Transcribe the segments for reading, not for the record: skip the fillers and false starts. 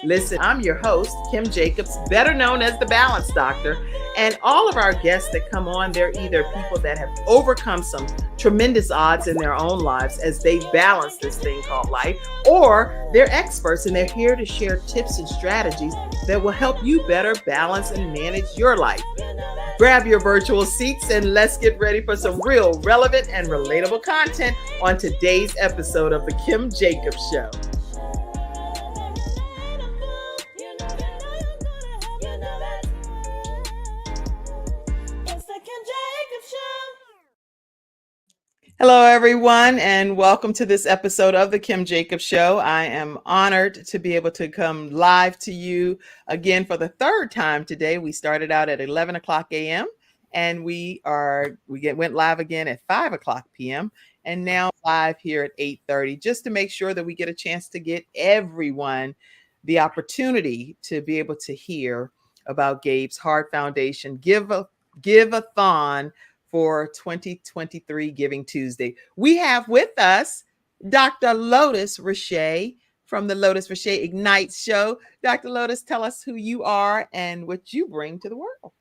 Listen, I'm your host, Kim Jacobs, better known as the Balance Doctor. And all of our guests that come on, they're either people that have overcome some tremendous odds in their own lives as they balance this thing called life, or they're experts and they're here to share tips and strategies that will help you better balance and manage your life. Grab your virtual seats and let's get ready for some real, relevant, and relatable content on today's episode of The Kim Jacobs Show. Hello, everyone, and welcome to this episode of The Kim Jacobs Show. I am honored to be able to come live to you again for the third time today. We started out at 11 o'clock a.m. and we went live again at 5 o'clock p.m. and now live here at 8:30, just to make sure that we get a chance to get everyone the opportunity to be able to hear about Gabe's Heart Foundation Give-A-Thon for 2023 Giving Tuesday. We have with us Dr. Lotus Richey from the Lotus Richey Ignite Show. Dr. Lotus, tell us who you are and what you bring to the world.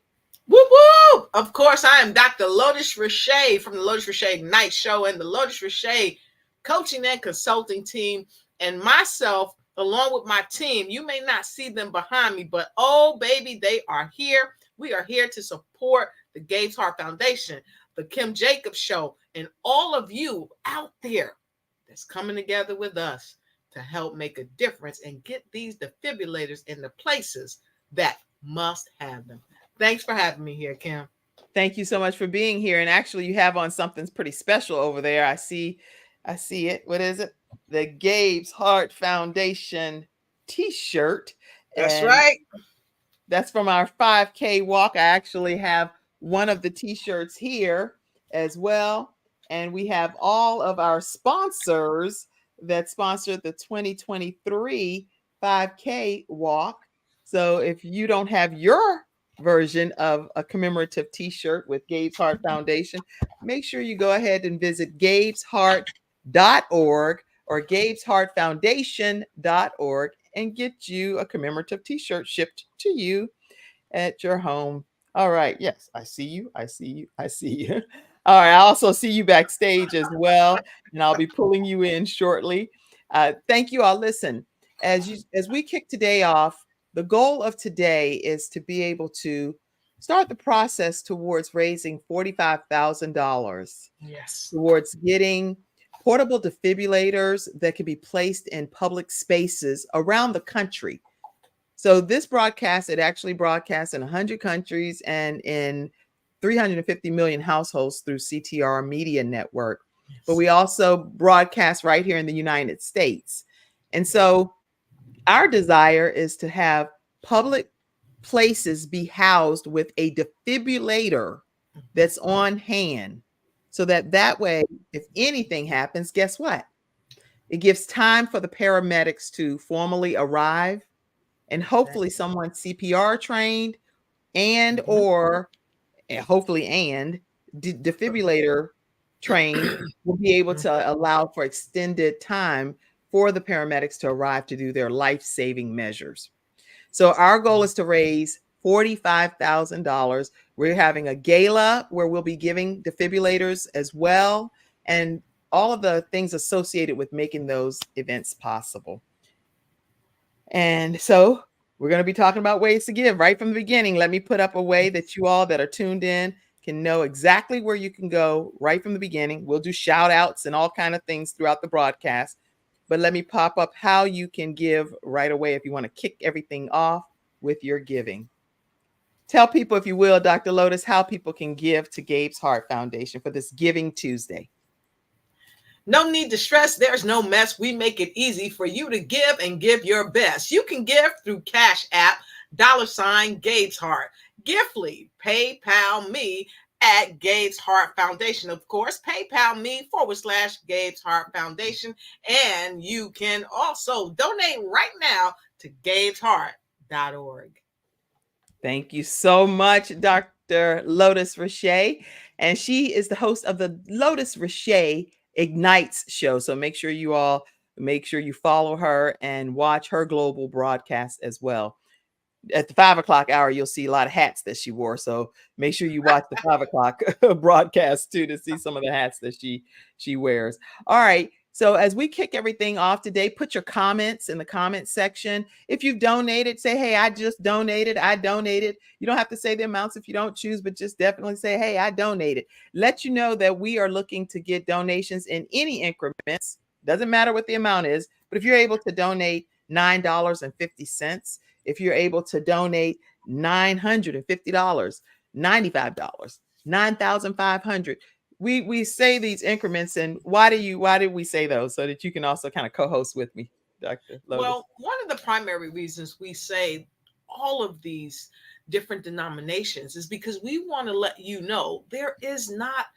Woo woo! Of course, I am Dr. Lotus Richey from the Lotus Richey Ignite Show and the Lotus Richey coaching and consulting team. And myself, along with my team, you may not see them behind me, but oh, baby, they are here. We are here to support the Gabe's Heart Foundation, the Kim Jacobs Show, and all of you out there that's coming together with us to help make a difference and get these defibrillators in the places that must have them. Thanks for having me here, Kim. Thank you so much for being here. And actually, you have on something pretty special over there. I see it. What is it? The Gabe's Heart Foundation t-shirt. That's right. That's from our 5K walk. I actually have one of the t-shirts here as well. And we have all of our sponsors that sponsored the 2023 5K walk. So if you don't have your version of a commemorative t-shirt with Gabe's Heart Foundation, make sure you go ahead and visit gabesheart.org or gabesheartfoundation.org and get you a commemorative t-shirt shipped to you at your home. All right. Yes, I see you. I see you. I see you. All right. I also see you backstage as well, and I'll be pulling you in shortly. Thank you all. Listen, as we kick today off, the goal of today is to be able to start the process towards raising $45,000. Yes. Towards getting portable defibrillators that can be placed in public spaces around the country. So this broadcast, it actually broadcasts in 100 countries and in 350 million households through CTR Media Network. Yes. But we also broadcast right here in the United States. And so our desire is to have public places be housed with a defibrillator that's on hand. So that way, if anything happens, guess what? It gives time for the paramedics to formally arrive and hopefully someone CPR trained and defibrillator trained will be able to allow for extended time for the paramedics to arrive to do their life-saving measures. So our goal is to raise $45,000. We're having a gala where we'll be giving defibrillators as well, and all of the things associated with making those events possible. And so we're going to be talking about ways to give right from the beginning. Let me put up a way that you all that are tuned in can know exactly where you can go right from the beginning. We'll do shout outs and all kinds of things throughout the broadcast. But let me pop up how you can give right away if you want to kick everything off with your giving. Tell people, if you will, Dr. Lotus, how people can give to Gabe's Heart Foundation for this Giving Tuesday. No need to stress. There's no mess. We make it easy for you to give and give your best. You can give through Cash App, $ Gabe's Heart, Giftly, PayPal me at Gabe's Heart Foundation. Of course, PayPal me / Gabe's Heart Foundation. And you can also donate right now to gabesheart.org. Thank you so much, Dr. Lotus Richey. And she is the host of the Lotus Richey Ignites show. So make sure you all Make sure you follow her and watch her global broadcast as well. At the 5 o'clock hour, you'll see a lot of hats that she wore. So make sure you watch the 5 o'clock broadcast too to see some of the hats that she wears. All right. So as we kick everything off today, put your comments in the comment section. If you've donated, say, hey, I just donated. I donated. You don't have to say the amounts if you don't choose, but just definitely say, hey, I donated. Let you know that we are looking to get donations in any increments. Doesn't matter what the amount is, but if you're able to donate $9.50, if you're able to donate $950, $95, $9,500, we say these increments. And why did we say those? So that you can also kind of co-host with me, Dr. Lotus. Well, one of the primary reasons we say all of these different denominations is because we want to let you know there is not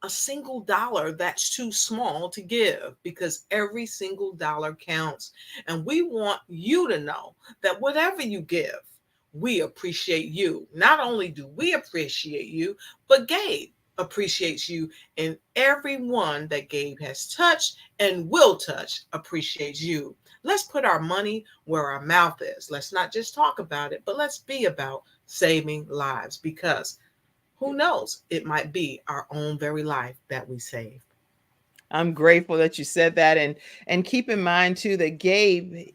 a single dollar that's too small to give, because every single dollar counts. And we want you to know that whatever you give, we appreciate you. Not only do we appreciate you, but Gabe appreciates you, and everyone that Gabe has touched and will touch appreciates you. Let's put our money where our mouth is. Let's not just talk about it, but let's be about saving lives, because who knows? It might be our own very life that we saved. I'm grateful that you said that. And keep in mind too that Gabe,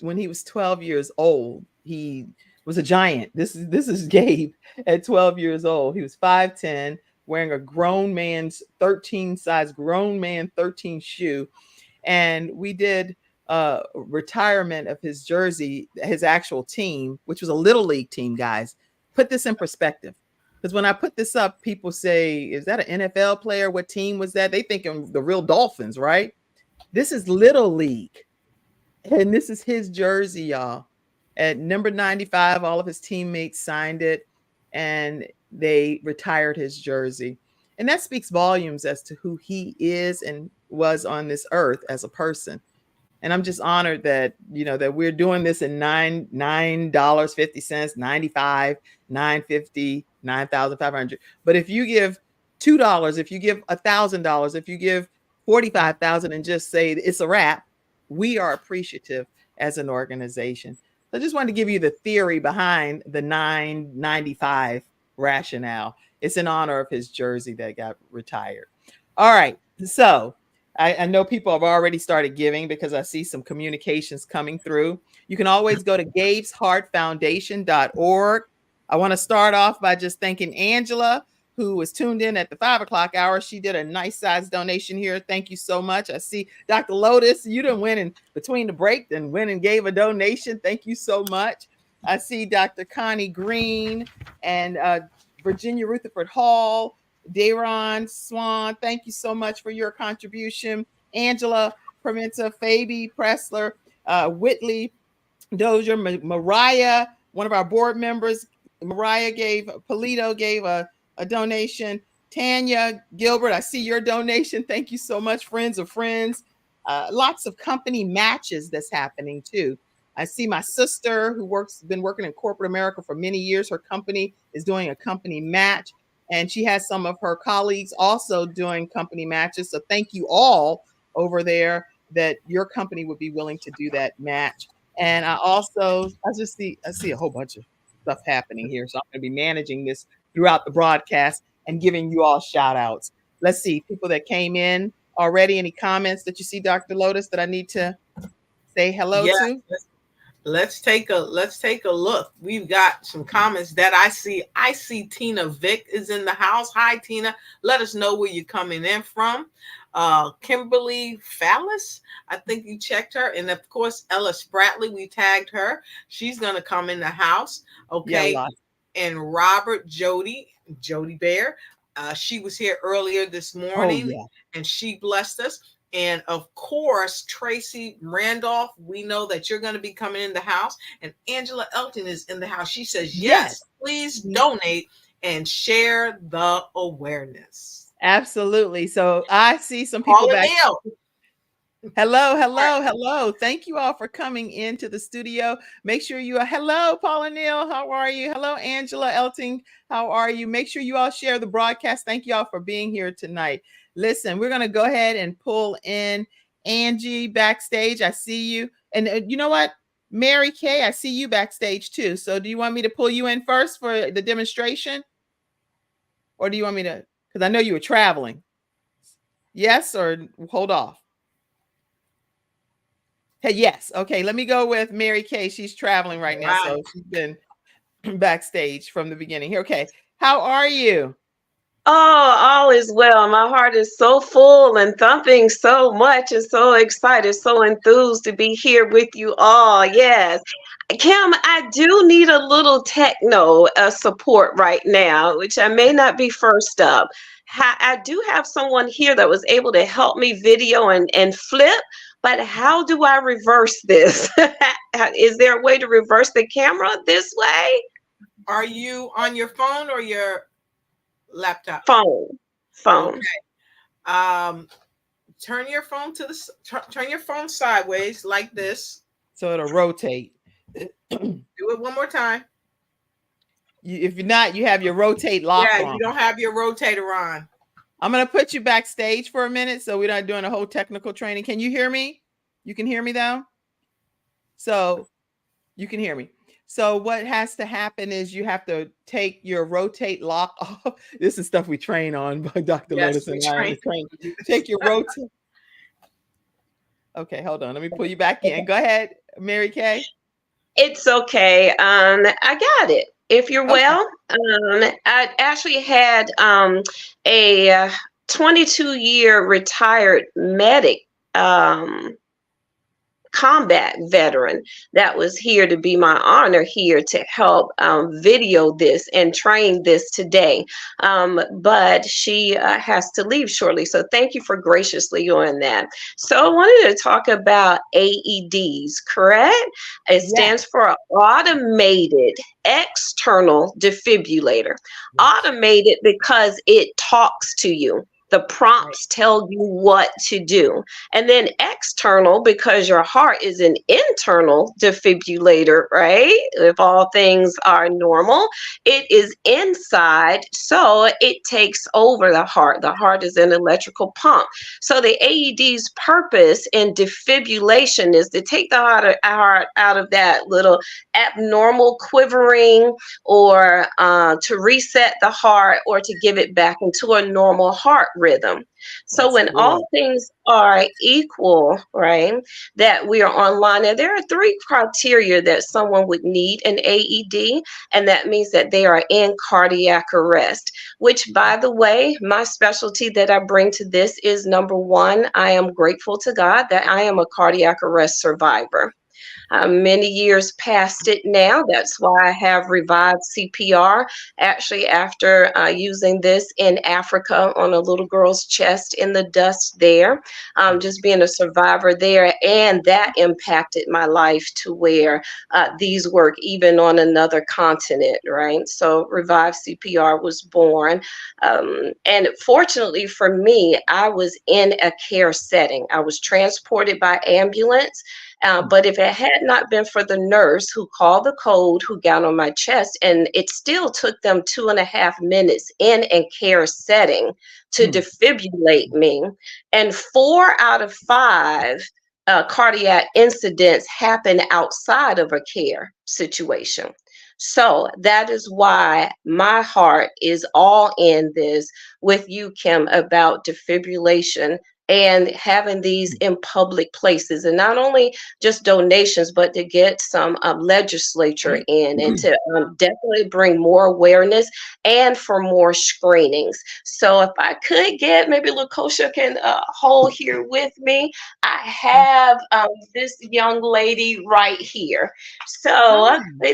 when he was 12 years old, he was a giant. This is Gabe at 12 years old. He was 5'10", wearing a grown man's 13 shoe. And we did retirement of his jersey, his actual team, which was a little league team, guys. Put this in perspective. Because when I put this up, people say, is that an NFL player? What team was that? They thinking the real Dolphins, right? This is Little League. And this is his jersey, y'all. At number 95, all of his teammates signed it and they retired his jersey. And that speaks volumes as to who he is and was on this earth as a person. And I'm just honored that, that we're doing this in $9.50, 95, 950, 9,500. But if you give $2, if you give $1,000, if you give 45,000 and just say it's a wrap, we are appreciative as an organization. So I just wanted to give you the theory behind the 995 rationale. It's in honor of his jersey that got retired. All right. So I know people have already started giving because I see some communications coming through. You can always go to GABE'S HEART I want to start off by just thanking Angela, who was tuned in at the 5 o'clock hour. She did a nice size donation here. Thank you so much. I see Dr. Lotus, you didn't win in between the break and went and gave a donation. Thank you so much. I see Dr. Connie Green and Virginia Rutherford Hall, Dayron Swan, thank you so much for your contribution. Angela Pimenta, Fabi Pressler, Whitley Dozier, Mariah, one of our board members, Polito gave a donation. Tanya Gilbert, I see your donation. Thank you so much, friends of friends. Lots of company matches that's happening too. I see my sister who been working in corporate America for many years. Her company is doing a company match. And she has some of her colleagues also doing company matches. So thank you all over there that your company would be willing to do that match. And I see a whole bunch of stuff happening here. So I'm going to be managing this throughout the broadcast and giving you all shout outs. Let's see, people that came in already, any comments that you see, Dr. Lotus, that I need to say hello to? Let's take a look. We've got some comments that I see. I see Tina Vick is in the house. Hi, Tina. Let us know where you're coming in from. Kimberly Fallis, I think you checked her. And of course, Ella Spratley, we tagged her. She's going to come in the house. Okay. Yeah, and Robert Jody Bear. She was here earlier this morning and she blessed us. And of course, Tracy Randolph, we know that you're going to be coming in the house. And Angela Elton is in the house. She says, yes, please donate and share the awareness. Absolutely. So I see some people back. Hello. Thank you all for coming into the studio. Make sure you are hello, Paula Neal. How are you? Hello, Angela Elting. How are you? Make sure you all share the broadcast. Thank you all for being here tonight. Listen, we're going to go ahead and pull in Angie backstage. I see you. And you know what? Mary Kay, I see you backstage too. So do you want me to pull you in first for the demonstration? Or do you want me to, because I know you were traveling. Yes, or hold off. Hey, yes. Okay, let me go with Mary Kay. She's traveling right now. So she's been backstage from the beginning here. Okay. How are you? Oh, all is well. My heart is so full and thumping so much and so excited, so enthused to be here with you all. Yes. Kim, I do need a little techno support right now, which I may not be first up. I do have someone here that was able to help me video and flip, but how do I reverse this? Is there a way to reverse the camera this way? Are you on your phone or your laptop? Phone. Okay. Turn your phone to the turn your phone sideways like this. So it'll rotate. Do it one more time. If you're not, you have your rotate lock on. You don't have your rotator on. I'm going to put you backstage for a minute so we're not doing a whole technical training. Can you hear me? You can hear me though? So you can hear me. So what has to happen is you have to take your rotate lock off. This is stuff we train on by Dr. Lotus and I. Take your rotate. Okay, hold on. Let me pull you back in. Go ahead, Mary Kay. It's okay. I got it. If you're well, I actually had a 22-year retired medic, combat veteran that was here to be my honor here to help video this and train this today. But she has to leave shortly. So thank you for graciously doing that. So I wanted to talk about AEDs, correct? It stands for Automated External Defibrillator. Automated because it talks to you. The prompts tell you what to do. And then external because your heart is an internal defibrillator, right? If all things are normal, it is inside. So it takes over the heart. The heart is an electrical pump. So the AED's purpose in defibrillation is to take the heart out of that little abnormal quivering, or to reset the heart, or to give it back into a normal heart rhythm. So when all things are equal, right, that we are online, and there are 3 criteria that someone would need an AED, and that means that they are in cardiac arrest, which, by the way, my specialty that I bring to this is, number 1, I am grateful to God that I am a cardiac arrest survivor. Many years past it now. That's why I have revived CPR, actually after using this in Africa on a little girl's chest in the dust there, just being a survivor there. And that impacted my life to where these work even on another continent, right? So revived CPR was born. And fortunately for me, I was in a care setting. I was transported by ambulance. But if it had not been for the nurse who called the code, who got on my chest, and it still took them 2.5 minutes in a care setting to defibrillate me, and 4 out of 5 cardiac incidents happen outside of a care situation. So that is why my heart is all in this with you, Kim, about defibrillation and having these in public places, and not only just donations, but to get some legislature in, and to definitely bring more awareness and for more screenings. So if I could get, maybe Lakosha can hold here with me. I have this young lady right here. So hey,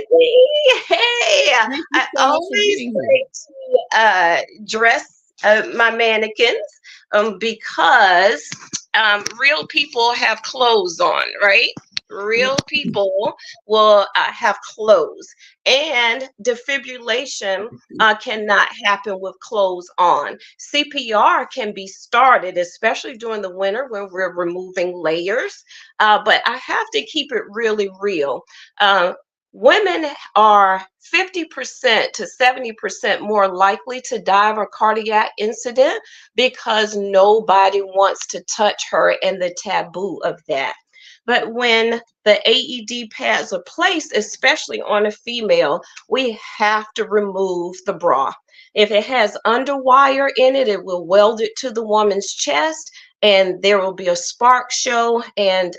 I always like to dress my mannequins because real people have clothes on, right? Real people will have clothes, and defibrillation cannot happen with clothes on. CPR can be started, especially during the winter when we're removing layers, but I have to keep it really real. women are 50% to 70% more likely to die of a cardiac incident because nobody wants to touch her and the taboo of that. But when the AED pads are placed, especially on a female, we have to remove the bra. If it has underwire in it, it will weld it to the woman's chest, and there will be a spark show, and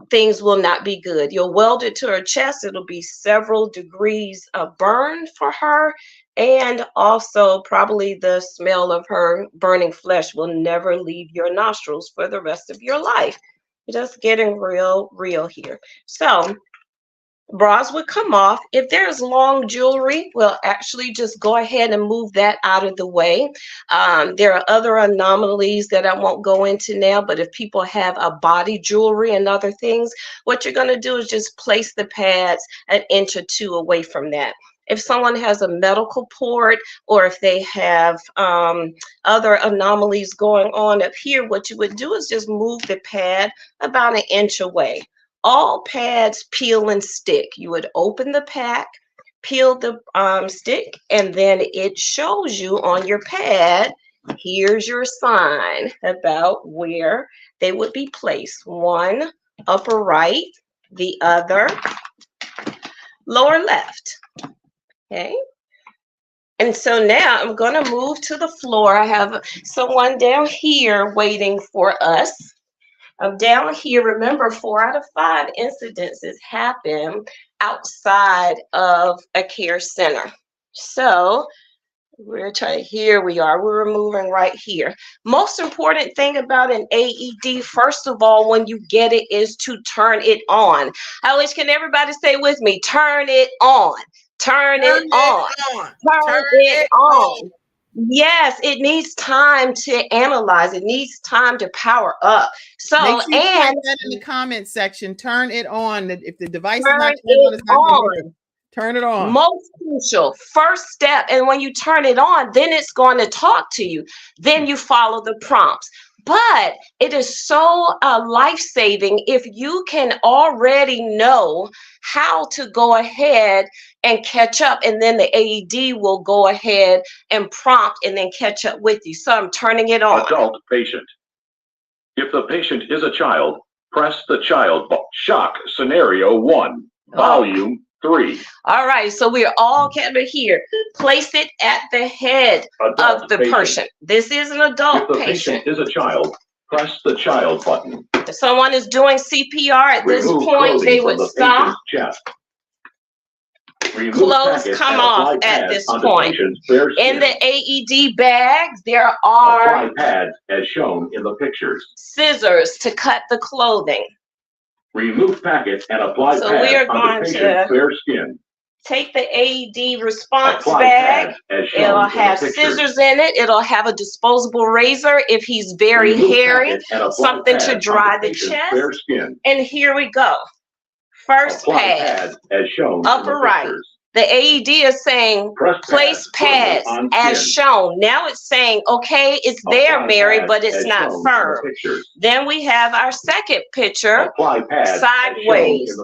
things will not be good. You'll weld it to her chest. It'll be several degrees of burn for her, and also probably the smell of her burning flesh will never leave your nostrils for the rest of your life. Just getting real here. So bras would come off. If there's long jewelry, we'll actually just go ahead and move that out of the way. There are other anomalies that I won't go into now, but if people have a body jewelry and other things, what you're going to do is just place the pads an inch or two away from that. If someone has a medical port, or if they have other anomalies going on up here, what you would do is just move the pad about an inch away. All pads peel and stick. You would open the pack, peel the stick, and then it shows you on your pad, here's your sign about where they would be placed. One upper right, the other lower left. Okay. And so now I'm going to move to the floor. I have someone down here waiting for us. Down here, remember, 4 out of 5 incidences happen outside of a care center. So we're trying, here we are, we're moving right here. Most important thing about an AED, first of all, when you get it, is to turn it on. I wish, can everybody say with me, turn it on. Turn it on. Turn it on. Yes, it needs time to analyze. It needs time to power up. So, make sure you and put that in the comment section. Turn it on. If the device is turn not it on, it's not on. turn it on. Most crucial first step. And when you turn it on, then it's going to talk to you. Then you follow the prompts. But it is so life-saving if you can already know how to go ahead and catch up, and then the AED will go ahead and prompt and then catch up with you. So I'm turning it on. Adult patient. If the patient is a child, press the child shock scenario 1, volume 3. All right, so we're all gathered here. Place it at the head of the person. This is an adult patient. If the patient is a child, press the child button. If someone is doing CPR at this point, they would stop. Clothes come off at this point. In the AED bags, there are apply pads as shown in the pictures. Scissors to cut the clothing. Remove packet and apply pads on the patient's bare skin. Take the AED response bag. It'll have scissors in it. It'll have a disposable razor if he's very hairy, something to dry the chest. And here we go. First pad, as shown upper right. The AED is saying place pads as shown. Now it's saying, okay, it's there, Mary, but it's not firm. Then we have our second picture, sideways.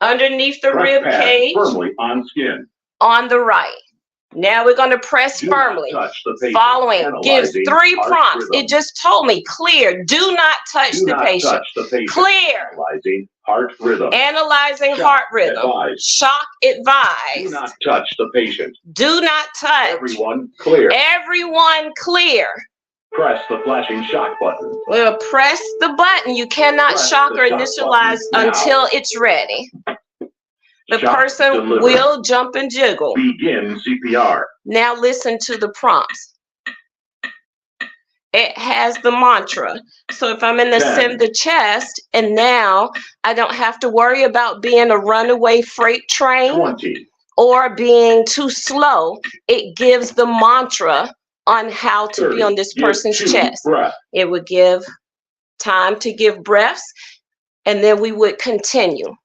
Underneath the rib cage, firmly on skin. On the right. Now we're going to press firmly. Following gives 3 prompts. It just told me clear. Do not touch the patient. Clear. Analyzing heart rhythm. Analyzing heart rhythm. Shock advised. Do not touch the patient. Do not touch. Everyone clear. Everyone clear. Press the flashing shock button. We'll press the button. You cannot shock or initialize until it's ready. The person will jump and jiggle. Begin CPR. Now listen to the prompts. It has the mantra. So if I'm in the send the chest, and now I don't have to worry about being a runaway freight train 20. Or being too slow, it gives the mantra on how to 30. be on this person's chest. Breath. It would give time to give breaths, and then we would continue.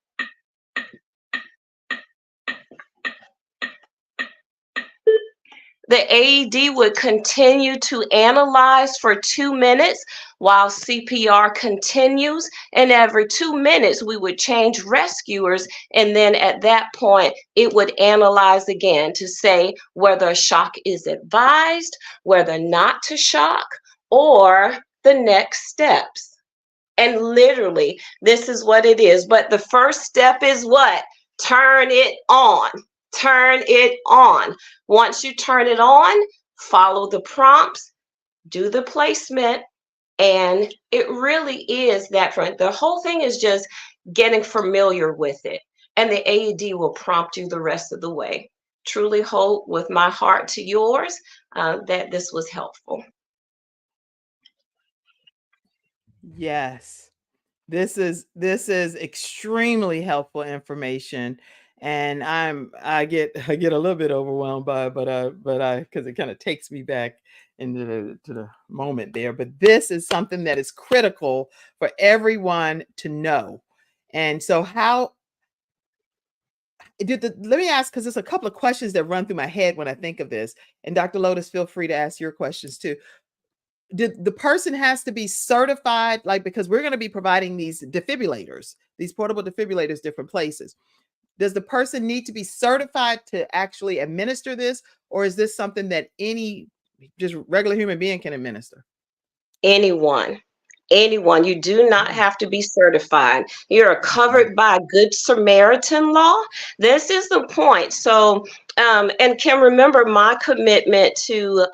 The AED would continue to analyze for 2 minutes while CPR continues. And every 2 minutes, we would change rescuers. And then at that point, it would analyze again to say whether a shock is advised, whether not to shock, or the next steps. And literally, this is what it is. But the first step is what? Turn it on. Turn it on. Once you turn it on, follow the prompts, do the placement, and it really is that front. The whole thing is just getting familiar with it, and the AED will prompt you the rest of the way. Truly hope with my heart to yours that this was helpful. Yes. This is extremely helpful information, and I get a little bit overwhelmed by it, but because it kind of takes me back into the moment there. But this is something that is critical for everyone to know. And so let me ask, because there's a couple of questions that run through my head when I think of this. And Dr. Lotus, feel free to ask your questions too. Did the person has to be certified, like, because we're going to be providing these defibrillators, these portable defibrillators, different places. Does the person need to be certified to actually administer this, or is this something that any just regular human being can administer? Anyone. You do not have to be certified. You're covered by Good Samaritan law. This is the point. So, and Kim, remember my commitment to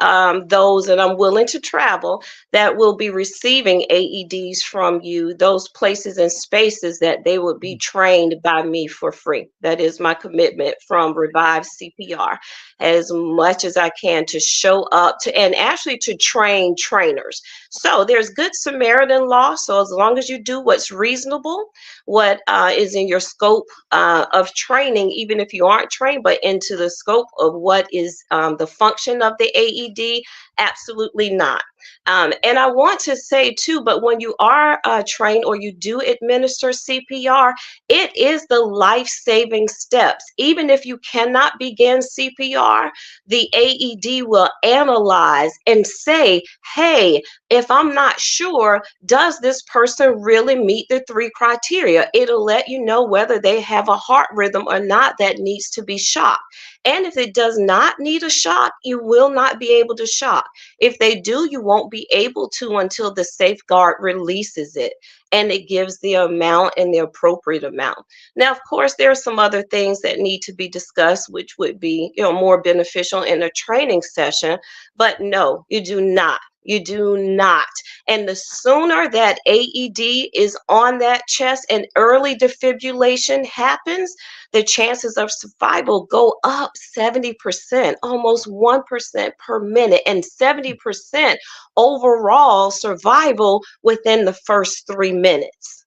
those that I'm willing to travel that will be receiving AEDs from you, those places and spaces that they will be trained by me for free. That is my commitment from Revive CPR, as much as I can to show up to, and actually to train trainers. So there's Good Samaritan law. So as long as you do what's reasonable, what is in your scope of training, even if you aren't trained, but into the scope of what is the function of the AED, absolutely not. And I want to say too, but when you are trained or you do administer CPR, it is the life-saving steps. Even if you cannot begin CPR, the AED will analyze and say, hey, if I'm not sure, does this person really meet the 3 criteria? It'll let you know whether they have a heart rhythm or not that needs to be shocked. And if it does not need a shock, you will not be able to shock. If they do, you won't be able to until the safeguard releases it, and it gives the amount and the appropriate amount. Now, of course, there are some other things that need to be discussed, which would be, more beneficial in a training session, but no, you do not. You do not. And the sooner that AED is on that chest and early defibrillation happens, the chances of survival go up 70%, almost 1% per minute, and 70% overall survival within the first 3 minutes.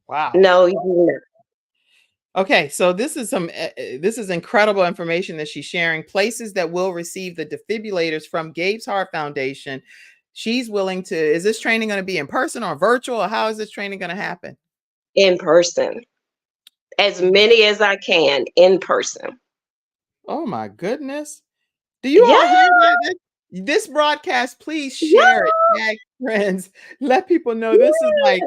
Wow. No, you do not. Okay, so this is incredible information that she's sharing. Places that will receive the defibrillators from GABE'S Heart Foundation. She's willing to, is this training going to be in person or virtual, or how is this training going to happen? In person. As many as I can in person. Oh my goodness. Do you all hear that? This broadcast, please share it, tag friends, let people know this is like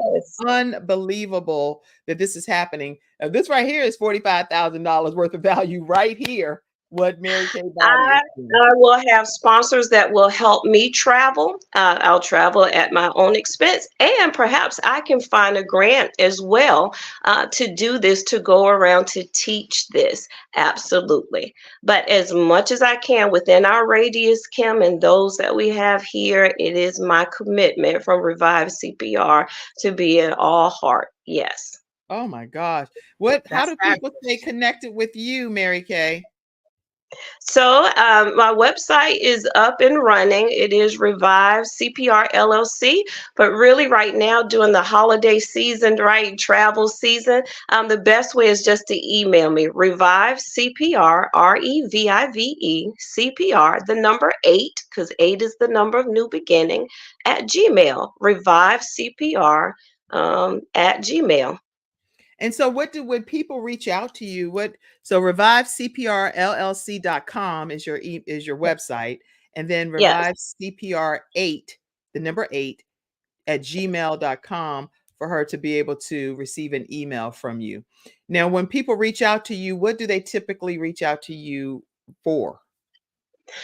unbelievable that this is happening. This right here is $45,000 worth of value right here. What Mary Kay I will have sponsors that will help me travel. I'll travel at my own expense, and perhaps I can find a grant as well to do this, to go around to teach this. Absolutely. But as much as I can within our radius, Kim, and those that we have here, it is my commitment from Revive CPR to be in all heart. Yes. Oh my gosh. How do people stay connected with you, Mary Kay? So my website is up and running. It is Revive CPR LLC. But really right now, during the holiday season, right, travel season, the best way is just to email me, Revive CPR, REVIVE CPR, the number 8, because 8 is the number of new beginning, at Gmail, Revive CPR at Gmail. And so when people reach out to you, so revivecprllc.com is your website, and then Yes. revivecpr8, the number 8 at gmail.com for her to be able to receive an email from you. Now, when people reach out to you, what do they typically reach out to you for?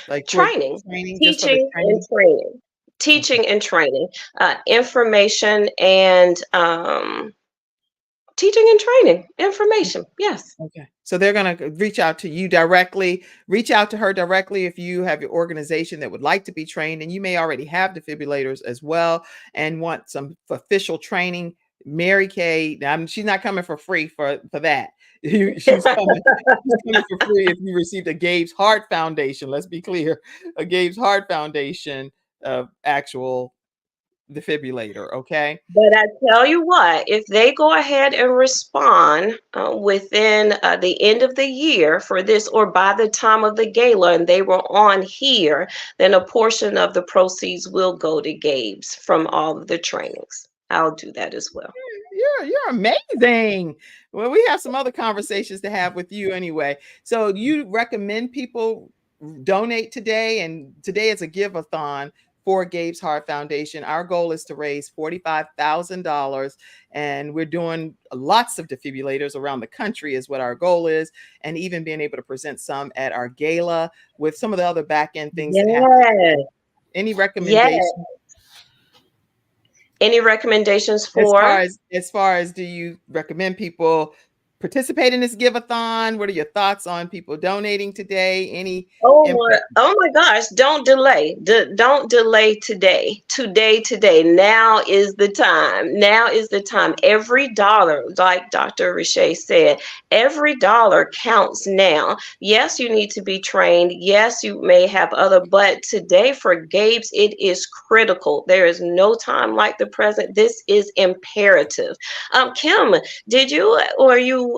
Like for Training, training, just for the teaching and training? training, Okay. teaching and training, information and teaching and training, information. Yes. Okay. So they're going to reach out to you directly, reach out to her directly if you have your organization that would like to be trained, and you may already have defibrillators as well and want some official training. Mary Kay, she's not coming for free for that. She's coming for free if you received a Gabe's Heart Foundation. Let's be clear, a Gabe's Heart Foundation actual defibrillator. Okay. But I tell you what, if they go ahead and respond within the end of the year for this, or by the time of the gala and they were on here, then a portion of the proceeds will go to Gabe's from all of the trainings. I'll do that as well. You're amazing. Well, we have some other conversations to have with you anyway. So you recommend people donate today, and today is a Give-A-Thon for Gabe's Heart Foundation. Our goal is to raise $45,000, and we're doing lots of defibrillators around the country is what our goal is, and even being able to present some at our gala with some of the other back end things that happen. Any recommendations? Yes. Any recommendations for? As far as do you recommend people participate in this Give-A-Thon? What are your thoughts on people donating today? Oh my gosh, don't delay. Don't delay today. Today. Now is the time. Now is the time. Every dollar, like Dr. Riche said, every dollar counts now. Yes, you need to be trained. Yes, you may have other, but today for Gabe's, it is critical. There is no time like the present. This is imperative. Kim, were you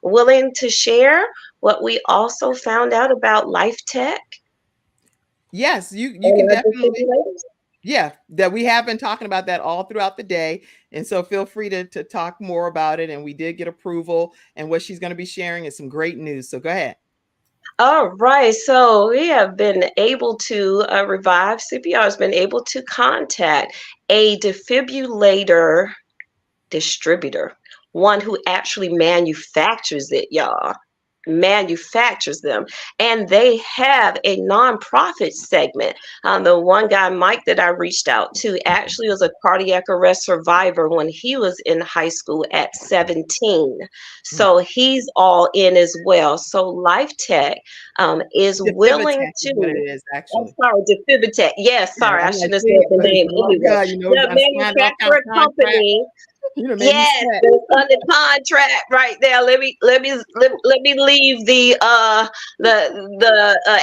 willing to share what we also found out about Life Tech? Yes, you can definitely. Yeah, that we have been talking about that all throughout the day. And so feel free to talk more about it. And we did get approval. And what she's going to be sharing is some great news. So go ahead. All right. So we have been able to Revive CPR has been able to contact a defibrillator distributor, one who actually manufactures it, y'all. Manufactures them, and they have a nonprofit segment. The one guy, Mike, that I reached out to actually was a cardiac arrest survivor when he was in high school at 17. So he's all in as well. So Life Tech is willing to. What it is, actually. I'm sorry, Defibitech. Yes, sorry, I shouldn't have said the name. Anyway, the manufacturer company. Yes, on the contract right there. Let me leave the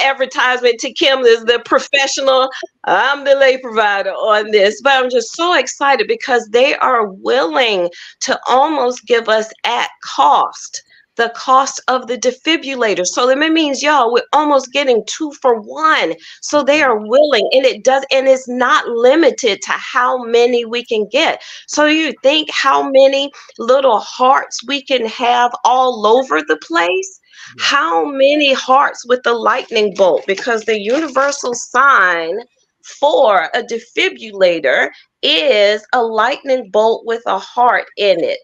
advertisement to Kim as the professional. I'm the lay provider on this, but I'm just so excited because they are willing to almost give us at cost the cost of the defibrillator. So that means, y'all, we're almost getting 2 for 1. So they are willing, and it's not limited to how many we can get. So you think how many little hearts we can have all over the place? Yeah. How many hearts with the lightning bolt? Because the universal sign for a defibrillator is a lightning bolt with a heart in it.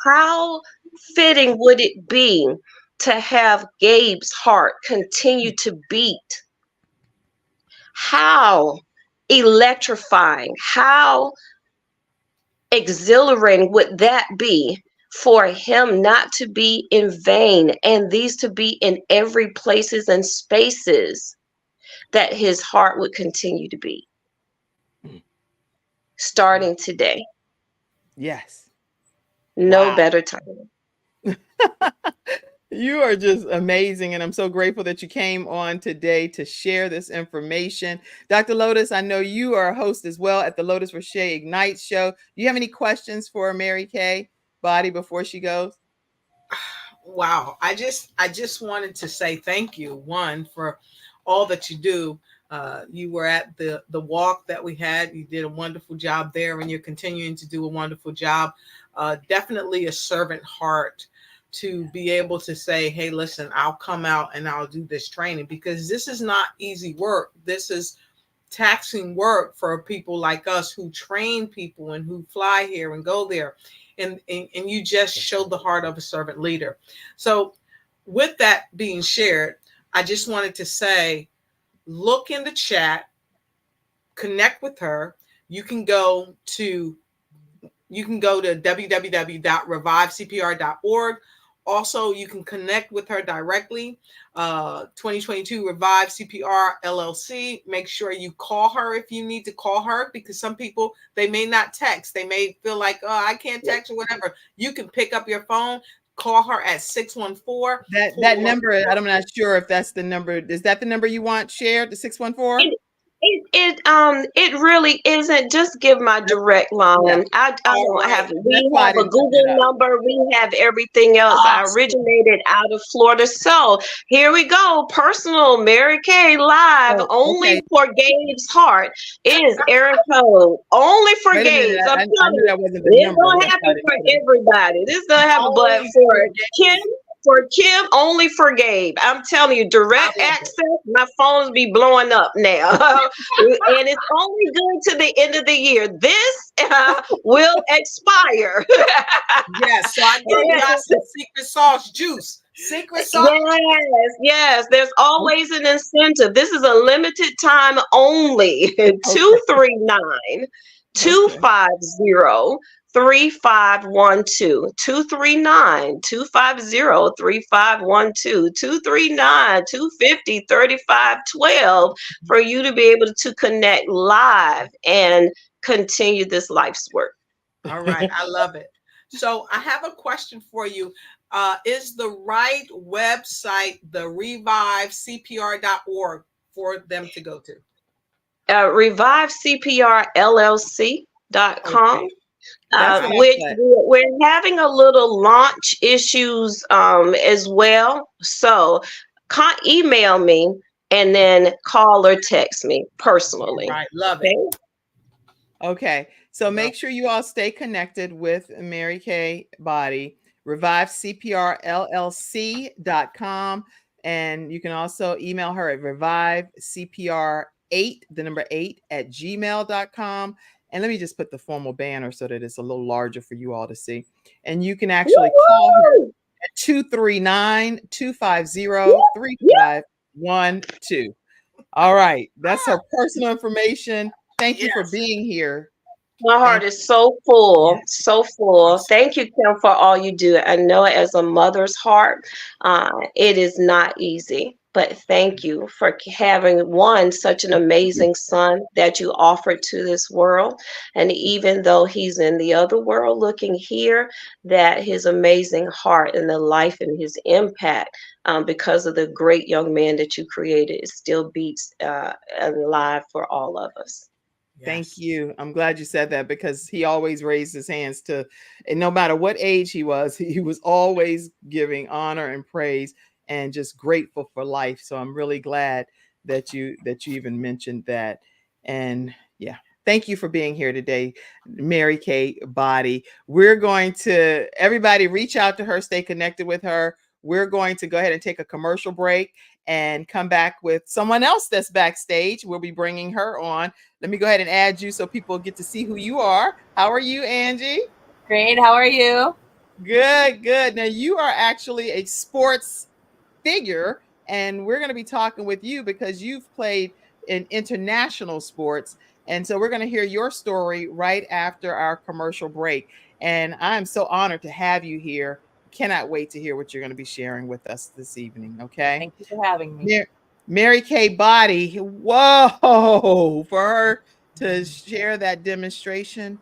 How fitting would it be to have Gabe's heart continue to beat? How electrifying, how exhilarating would that be for him not to be in vain, and these to be in every places and spaces that his heart would continue to beat, starting today. Yes. No better time. You are just amazing, and I'm so grateful that you came on today to share this information. Dr. Lotus, I know you are a host as well at the Lotus Riche Ignite show. Do you have any questions for Mary Kay Body before she goes? Wow. I just wanted to say thank you, one, for all that you do. You were at the walk that we had. You did a wonderful job there, and you're continuing to do a wonderful job. Definitely a servant heart to be able to say, hey, listen, I'll come out and I'll do this training, because this is not easy work. This is taxing work for people like us who train people and who fly here and go there. And you just showed the heart of a servant leader. So with that being shared, I just wanted to say, look in the chat, connect with her. You can go to www.revivecpr.org. Also, you can connect with her directly. 2022 Revive CPR LLC. Make sure you call her if you need to call her, because some people, they may not text. They may feel like, oh, I can't text or whatever. You can pick up your phone, call her at 614. That number, I'm not sure if that's the number. Is that the number you want shared, the 614? It really isn't. Just give my direct line. Yeah. I don't Right. have. We have a Google number. We have everything else. Awesome. I originated out of Florida, so here we go. Personal Mary Kay live only for Gabe's Heart is area code only for Gabe's. I knew that wasn't the This number. don't happen for everybody. This don't happen, but for Kim. For Kim, only for Gabe. I'm telling you, direct access. My phones be blowing up now, and it's only good to the end of the year. This will expire. Yes, so I gave you some secret sauce juice. Secret sauce. Yes. There's always an incentive. This is a limited time only. 239 250 3512 239 250 3512 239 250 3512 for you to be able to connect live and continue this life's work. All right, I love it. So I have a question for you. Is the right website the revivecpr.org for them to go to? ReviveCPRLLC.com. Okay. Which we're having a little launch issues as well. So email me and then call or text me personally. Right, love it. Okay, so make sure you all stay connected with Mary Kay Body, revivecprllc.com, and you can also email her at revivecpr8, the number 8 at gmail.com. And let me just put the formal banner so that it's a little larger for you all to see. And you can actually call her at 239-250-3512. All right. That's her personal information. Thank you for being here. My heart is so full, so full. Thank you, Kim, for all you do. I know as a mother's heart, it is not easy. But thank you for having such an amazing son that you offered to this world. And even though he's in the other world looking here, that his amazing heart and the life and his impact, because of the great young man that you created, it still beats alive for all of us. Thank you. I'm glad you said that, because he always raised his hands and no matter what age he was always giving honor and praise and just grateful for life. So I'm really glad that you even mentioned that. And yeah, thank you for being here today, Mary Kay Body. We're going to, everybody reach out to her, stay connected with her. We're going to go ahead and take a commercial break and come back with someone else that's backstage. We'll be bringing her on. Let me go ahead and add you so people get to see who you are. How are you, Angie? Great. How are you? Good. Now you are actually a sports figure, and we're going to be talking with you because you've played in international sports. And so we're going to hear your story right after our commercial break. And I'm so honored to have you here. Cannot wait to hear what you're going to be sharing with us this evening. Okay. Thank you for having me. Mary Kay Body. Whoa. For her to share that demonstration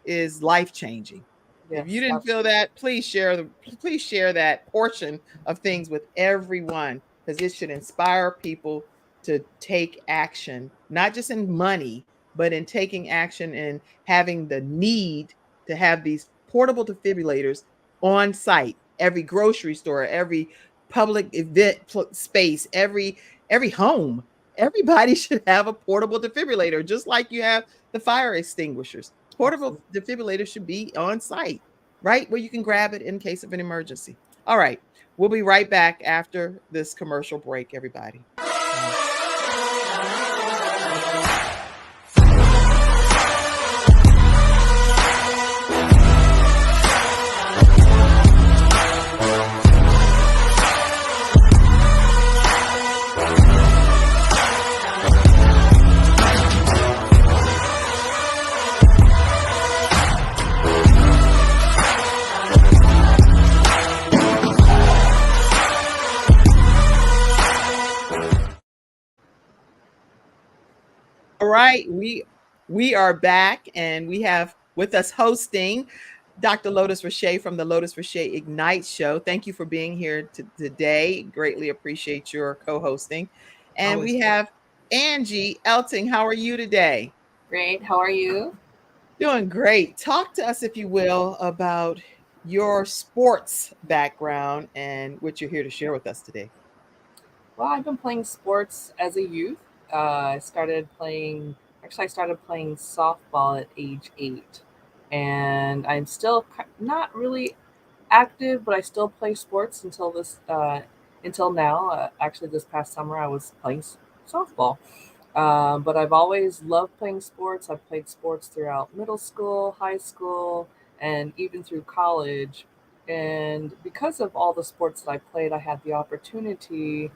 is life-changing. Yes, if you didn't feel that, please share that portion of things with everyone, because it should inspire people to take action, not just in money, but in taking action and having the need to have these portable defibrillators on site, every grocery store, every public event space, every home, everybody should have a portable defibrillator, just like you have the fire extinguishers. Portable defibrillators should be on site, right? Where you can grab it in case of an emergency. All right. We'll be right back after this commercial break, everybody. All right, we are back, and we have with us hosting Dr. Lotus Rashay from the Lotus Rashay Ignite Show. Thank you for being here today. Greatly appreciate your co-hosting. And we have Angie Elting. How are you today? Great. How are you? Doing great. Talk to us, if you will, about your sports background and what you're here to share with us today. Well, I've been playing sports as a youth. I started playing softball at age 8. And I'm still not really active, but I still play sports until now. Actually, this past summer, I was playing softball. But I've always loved playing sports. I've played sports throughout middle school, high school, and even through college. And because of all the sports that I played, I had the opportunity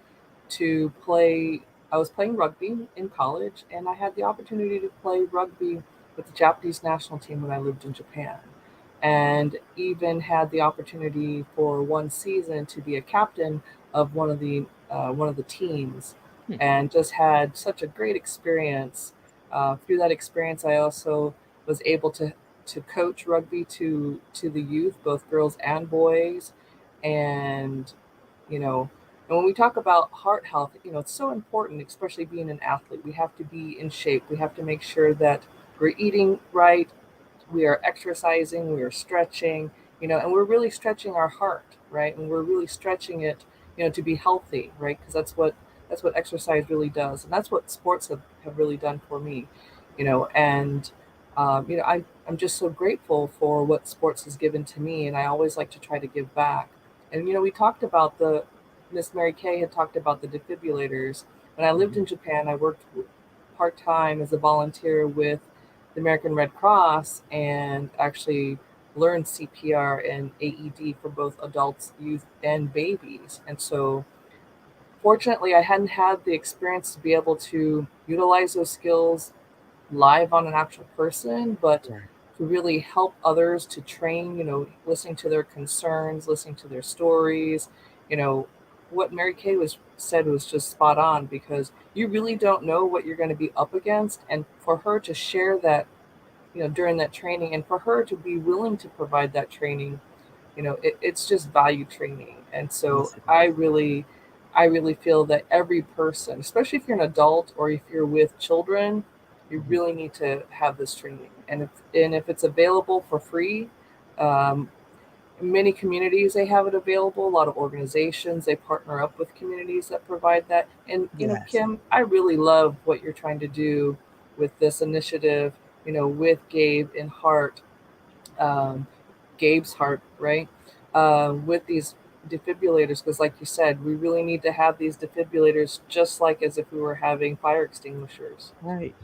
to play. I was playing rugby in college, and I had the opportunity to play rugby with the Japanese national team when I lived in Japan. And even had the opportunity for one season to be a captain of one of the teams, and just had such a great experience. Through that experience, I also was able to coach rugby to the youth, both girls and boys. And you know, and when we talk about heart health, it's so important, especially being an athlete. We have to be in shape. We have to make sure that we're eating right, we are exercising, we are stretching, and we're really stretching our heart, right? And we're really stretching it, to be healthy, right? Because that's what exercise really does, and that's what sports have really done for me, and I'm just so grateful for what sports has given to me, and I always like to try to give back. And we talked about the Miss Mary Kay had talked about the defibrillators. When I lived in Japan, I worked part time as a volunteer with the American Red Cross and actually learned CPR and AED for both adults, youth, and babies. And so, fortunately, I hadn't had the experience to be able to utilize those skills live on an actual person, but to really help others to train, listening to their concerns, listening to their stories. What Mary Kay said was just spot on, because you really don't know what you're going to be up against. And for her to share that, during that training, and for her to be willing to provide that training, it's just value training. And so I really feel that every person, especially if you're an adult or if you're with children, you really need to have this training. And if it's available for free, many communities, they have it available. A lot of organizations, they partner up with communities that provide that. And Kim, I really love what you're trying to do with this initiative, with Gabe in Heart, Gabe's Heart, right? With these defibrillators, because like you said, we really need to have these defibrillators just like as if we were having fire extinguishers. Right.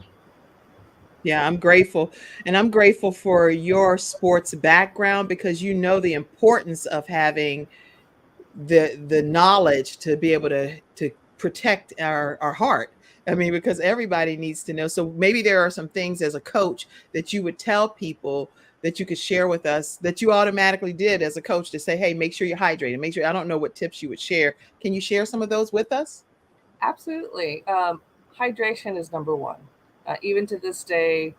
Yeah, I'm grateful. And I'm grateful for your sports background, because the importance of having the knowledge to be able to protect our heart. I mean, because everybody needs to know. So maybe there are some things as a coach that you would tell people that you could share with us that you automatically did as a coach, to say, hey, make sure you're hydrated. Make sure, I don't know what tips you would share. Can you share some of those with us? Absolutely. Hydration is number one. Even to this day,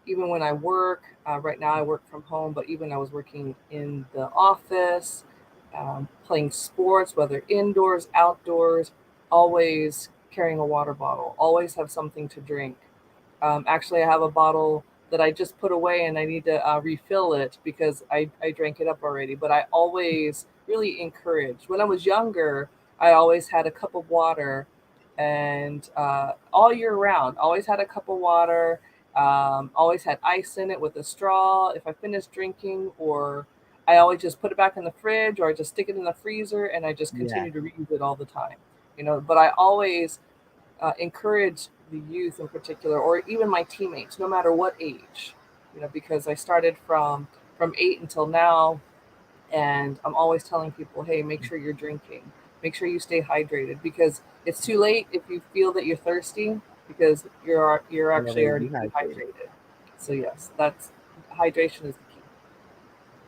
even when I work, right now I work from home, but even I was working in the office, playing sports, whether indoors, outdoors, always carrying a water bottle, always have something to drink. Actually, I have a bottle that I just put away and I need to refill it because I drank it up already. But I always really encourage. When I was younger, I always had a cup of water and all year round. Always had a cup of water. Always had ice in it with a straw. If I finished drinking, or I always just put it back in the fridge, or I just stick it in the freezer, and I just Yeah. continue to reuse it all the time. But I always encourage the youth in particular, or even my teammates, no matter what age, because I started from 8 until now, and I'm always telling people, hey, make sure you're drinking, make sure you stay hydrated, because it's too late if you feel that you're thirsty, because you're actually Already already dehydrated. dehydrated. So yes, that's hydration is the key.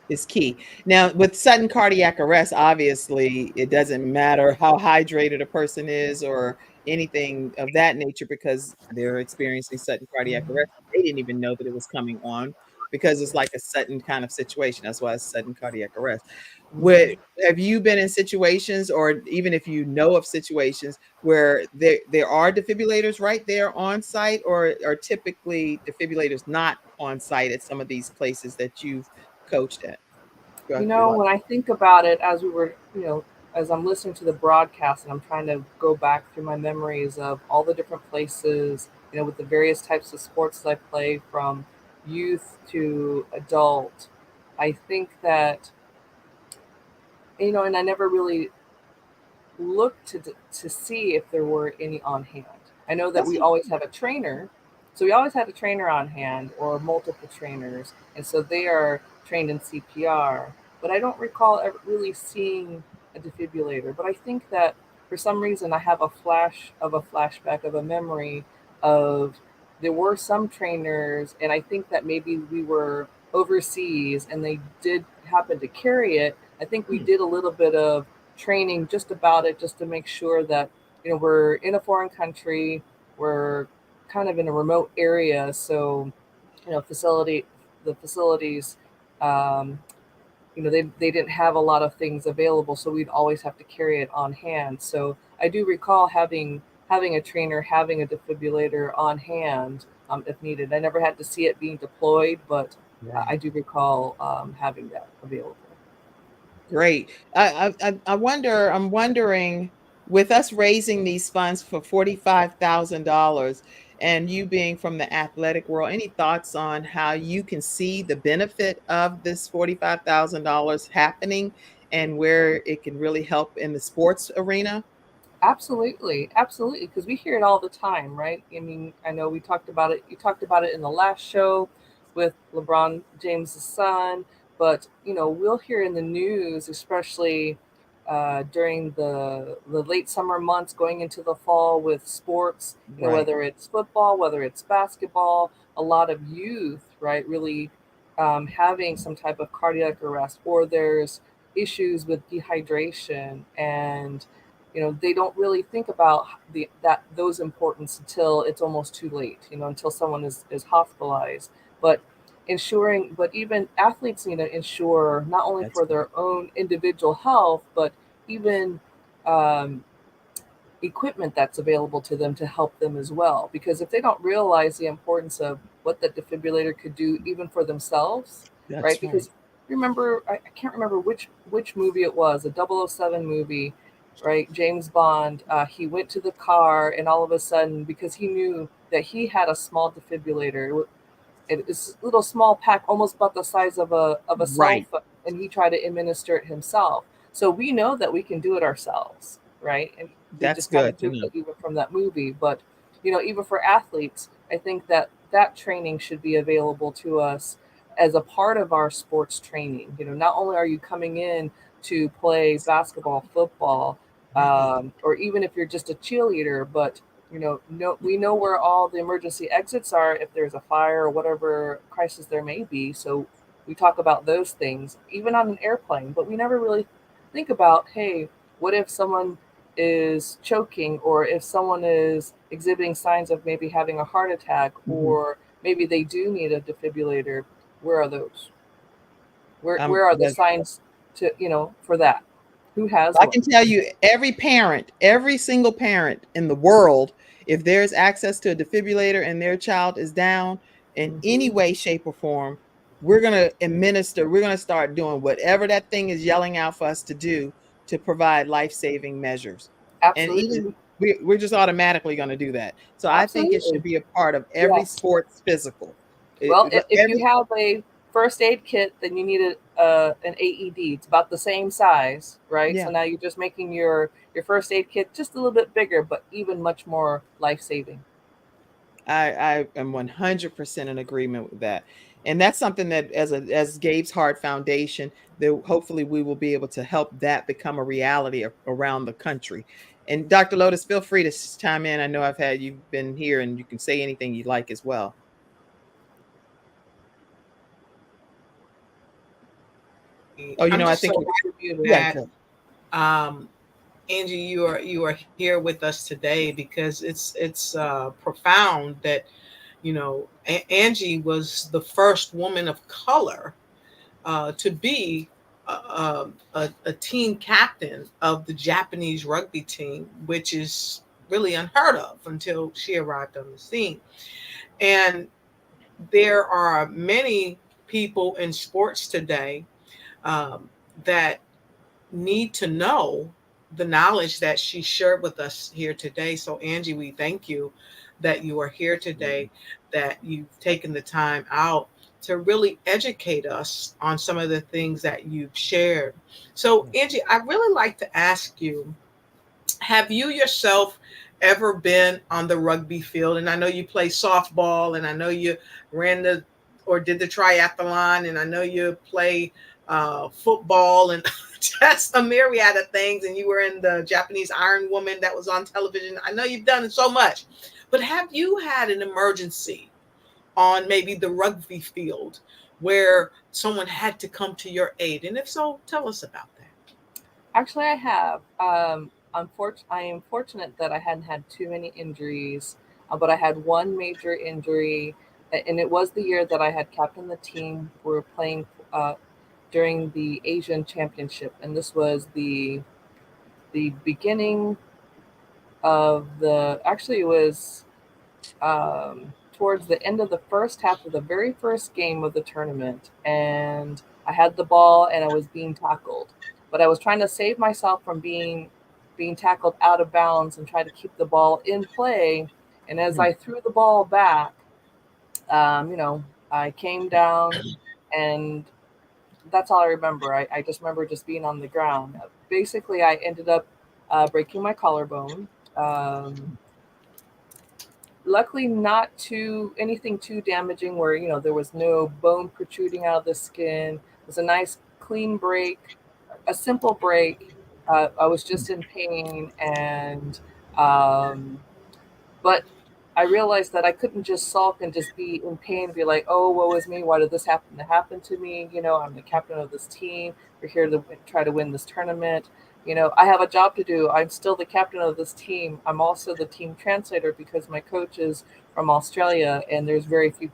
Is key. Now, with sudden cardiac arrest, obviously, it doesn't matter how hydrated a person is or anything of that nature, because they're experiencing sudden cardiac arrest. They didn't even know that it was coming on, because it's like a sudden kind of situation. That's why it's sudden cardiac arrest. Have you been in situations, or even if you know of situations, where there are defibrillators right there on site, or are typically defibrillators not on site at some of these places that you've coached at throughout your life? When I think about it, as we were, as I'm listening to the broadcast and I'm trying to go back through my memories of all the different places, with the various types of sports that I play, from youth to adult, I think that, and I never really looked to see if there were any on hand. I know that That's we always have a trainer, so we always had a trainer on hand, or multiple trainers, and so they are trained in CPR. But I don't recall ever really seeing a defibrillator. But I think that for some reason I have a flashback of a memory of there were some trainers, and I think that maybe we were overseas and they did happen to carry it. I think we did a little bit of training just about it, just to make sure that we're in a foreign country, we're kind of in a remote area, so the facilities, um, they didn't have a lot of things available, so we'd always have to carry it on hand. So I do recall having a trainer, having a defibrillator on hand, if needed. I never had to see it being deployed, but I do recall having that available. Great. I'm wondering, with us raising these funds for $45,000, and you being from the athletic world, any thoughts on how you can see the benefit of this $45,000 happening, and where it can really help in the sports arena? Absolutely, absolutely, because we hear it all the time, right? I mean, I know we talked about it. You talked about it in the last show with LeBron James's son, but we'll hear in the news, especially during the late summer months, going into the fall with sports. Right. Whether it's football, whether it's basketball, a lot of youth, right, really having some type of cardiac arrest, or there's issues with dehydration, and they don't really think about those importance until it's almost too late, until someone is hospitalized. But even athletes need to ensure, not only That's for their own individual health, but even um, equipment that's available to them to help them as well. Because if they don't realize the importance of what that defibrillator could do, even for themselves, right? that's right. Because remember, I can't remember which movie it was, a 007 movie, right? James Bond. He went to the car, and all of a sudden, because he knew that he had a small defibrillator, it's a little small pack, almost about the size of a cell Right. phone, and he tried to administer it himself. So we know that we can do it ourselves, right? And we That's just kind good of to knew know. it even from that movie. But even for athletes, I think that training should be available to us as a part of our sports training. Not only are you coming in to play basketball, football, Right. or even if you're just a cheerleader, but we know where all the emergency exits are if there's a fire or whatever crisis there may be. So we talk about those things, even on an airplane, but we never really think about, hey, what if someone is choking, or if someone is exhibiting signs of maybe having a heart attack, Mhm. or maybe they do need a defibrillator? Where are those? Where are the That's signs to, for that? Who has I one? can tell you, every parent, every single parent in the world, if there's access to a defibrillator and their child is down in any way, shape, or form, we're going to we're going to start doing whatever that thing is yelling out for us to do to provide life-saving measures. And Absolutely. even We're just automatically going to do that. So I think it should Absolutely. be a part of every Yes. sports physical. Well, if you have a first aid kit, then you need an AED. It's about the same size, right? So Yeah, now you're just making your first aid kit just a little bit bigger, but even much more life-saving. I am 100% in agreement with that. And that's something that as Gabe's Heart Foundation, that hopefully we will be able to help that become a reality around the country. And Dr. Lotus, feel free to chime in. I know you've been here and you can say anything you like as well. Oh, I'm I just think so happy that Angie, you are here with us today, because it's profound that Angie was the first woman of color to be a team captain of the Japanese rugby team, which is really unheard of until she arrived on the scene. And there are many people in sports today that need to know the knowledge that she shared with us here today. So, Angie, we thank you that you are here today, that you've taken the time out to really educate us on some of the things that you've shared. So, Angie, I'd really like to ask you, have you yourself ever been on the rugby field? And I know you play softball, and I know you ran or did the triathlon, and I know you play football, and just a myriad of things. And you were in the Japanese Iron Woman that was on television. I know you've done so much, but have you had an emergency on maybe the rugby field where someone had to come to your aid? And if so, tell us about that. Actually, I have. I am fortunate that I hadn't had too many injuries, but I had one major injury, and it was the year that I had captained the team. We were playing during the Asian Championship, and this was the beginning of the. Actually, it was towards the end of the first half of the very first game of the tournament, and I had the ball and I was being tackled, but I was trying to save myself from being tackled out of bounds and try to keep the ball in play. And as I threw the ball back, I came down, and that's all I remember. I just remember just being on the ground. Basically, I ended up breaking my collarbone. Luckily, not anything too damaging, where there was no bone protruding out of the skin. It was a nice clean break, a simple break. I was just in pain, and but I realized that I couldn't just sulk and just be in pain and be like, "Oh, woe is me! Why did this happen to me?" I'm the captain of this team. We're here to try to win this tournament. I have a job to do. I'm still the captain of this team. I'm also the team translator, because my coach is from Australia, and there's very few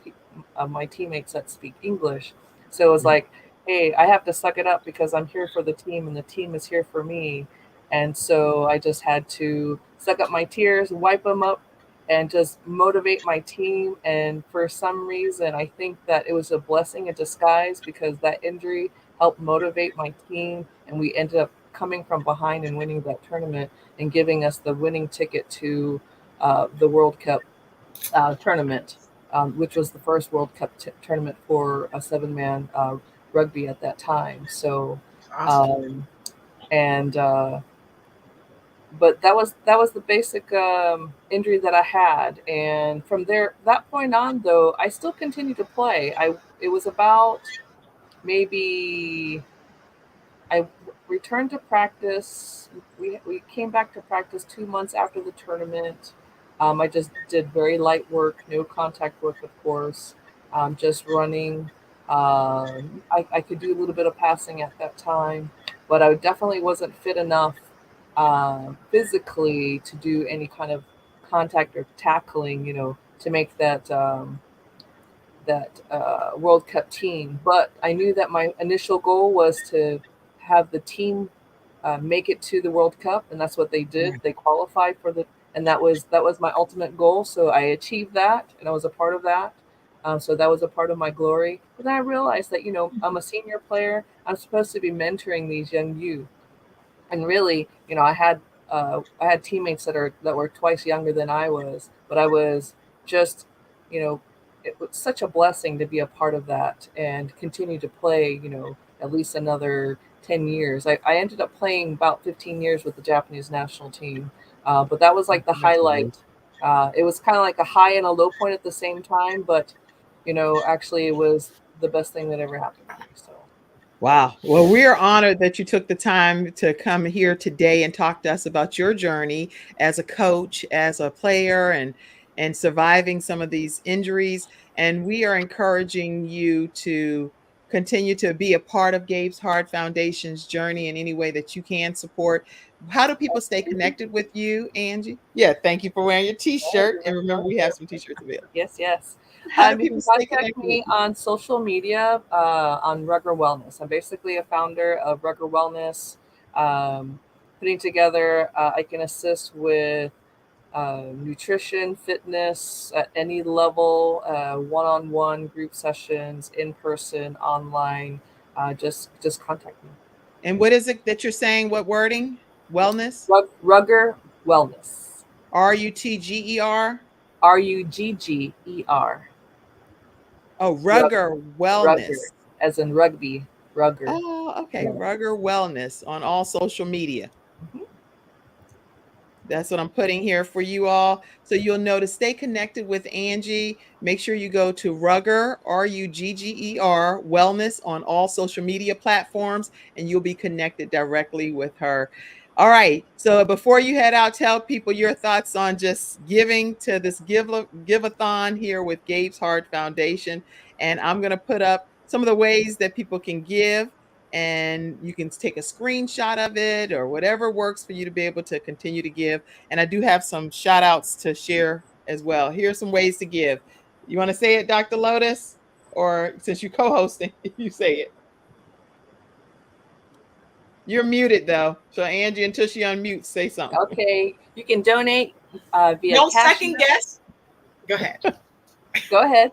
of my teammates that speak English. So it was like, hey, I have to suck it up, because I'm here for the team, and the team is here for me. And so I just had to suck up my tears, wipe them up, and just motivate my team. And for some reason, I think that it was a blessing in disguise, because that injury helped motivate my team, and we ended up coming from behind and winning that tournament, and giving us the winning ticket to the World Cup tournament, which was the first World Cup tournament for a 7-man rugby at that time. So, Awesome. and but that was the basic injury that I had. And from that point on, though, I still continued to play. It was about maybe I returned to practice. We came back to practice 2 months after the tournament. I just did very light work, no contact work, of course, just running. I could do a little bit of passing at that time, but I definitely wasn't fit enough physically to do any kind of contact or tackling, to make that World Cup team. But I knew that my initial goal was to have the team make it to the World Cup, and that's what they did. They qualified and that was my ultimate goal. So I achieved that, and I was a part of that. So that was a part of my glory. But then I realized that I'm a senior player. I'm supposed to be mentoring these young youth, and really, I had I had teammates that were twice younger than I was, but I was just, it was such a blessing to be a part of that and continue to play, at least another 10 years. I ended up playing about 15 years with the Japanese national team, but that was like the highlight. It was kind of like a high and a low point at the same time, but, actually it was the best thing that ever happened to me. So. Wow. Well, we are honored that you took the time to come here today and talk to us about your journey as a coach, as a player, and surviving some of these injuries. And we are encouraging you to continue to be a part of Gabe's Heart Foundation's journey in any way that you can support. How do people stay connected with you, Angie? Yeah, thank you for wearing your t-shirt. And remember, we have some t-shirts available. Yes. How do You people can stay contact connected? me on social media on Rugger Wellness. I'm basically a founder of Rugger Wellness. Putting together, I can assist with nutrition, fitness at any level, one-on-one group sessions, in person, online. Just contact me. And what is it that you're saying? What wording? Wellness? Rugger Wellness. RUTGER? RUGGER. Oh, Rugger Wellness. Rugger, as in rugby. Rugger. Oh, okay. Yeah. Rugger Wellness on all social media. Mhm. That's what I'm putting here for you all. So you'll know to stay connected with Angie. Make sure you go to Rugger, RUGGER, Wellness on all social media platforms, and you'll be connected directly with her. All right. So before you head out, tell people your thoughts on just giving to this Give-A-Thon here with Gabe's Heart Foundation. And I'm going to put up some of the ways that people can give. And you can take a screenshot of it or whatever works for you to be able to continue to give. And I do have some shout outs to share as well. Here's some ways to give. You want to say it, Dr. Lotus? Or since you're co-hosting, you say it. You're muted though. So Angie, until she unmutes, say something. Okay. You can donate via No Cash second App. guess. Go ahead. Go ahead.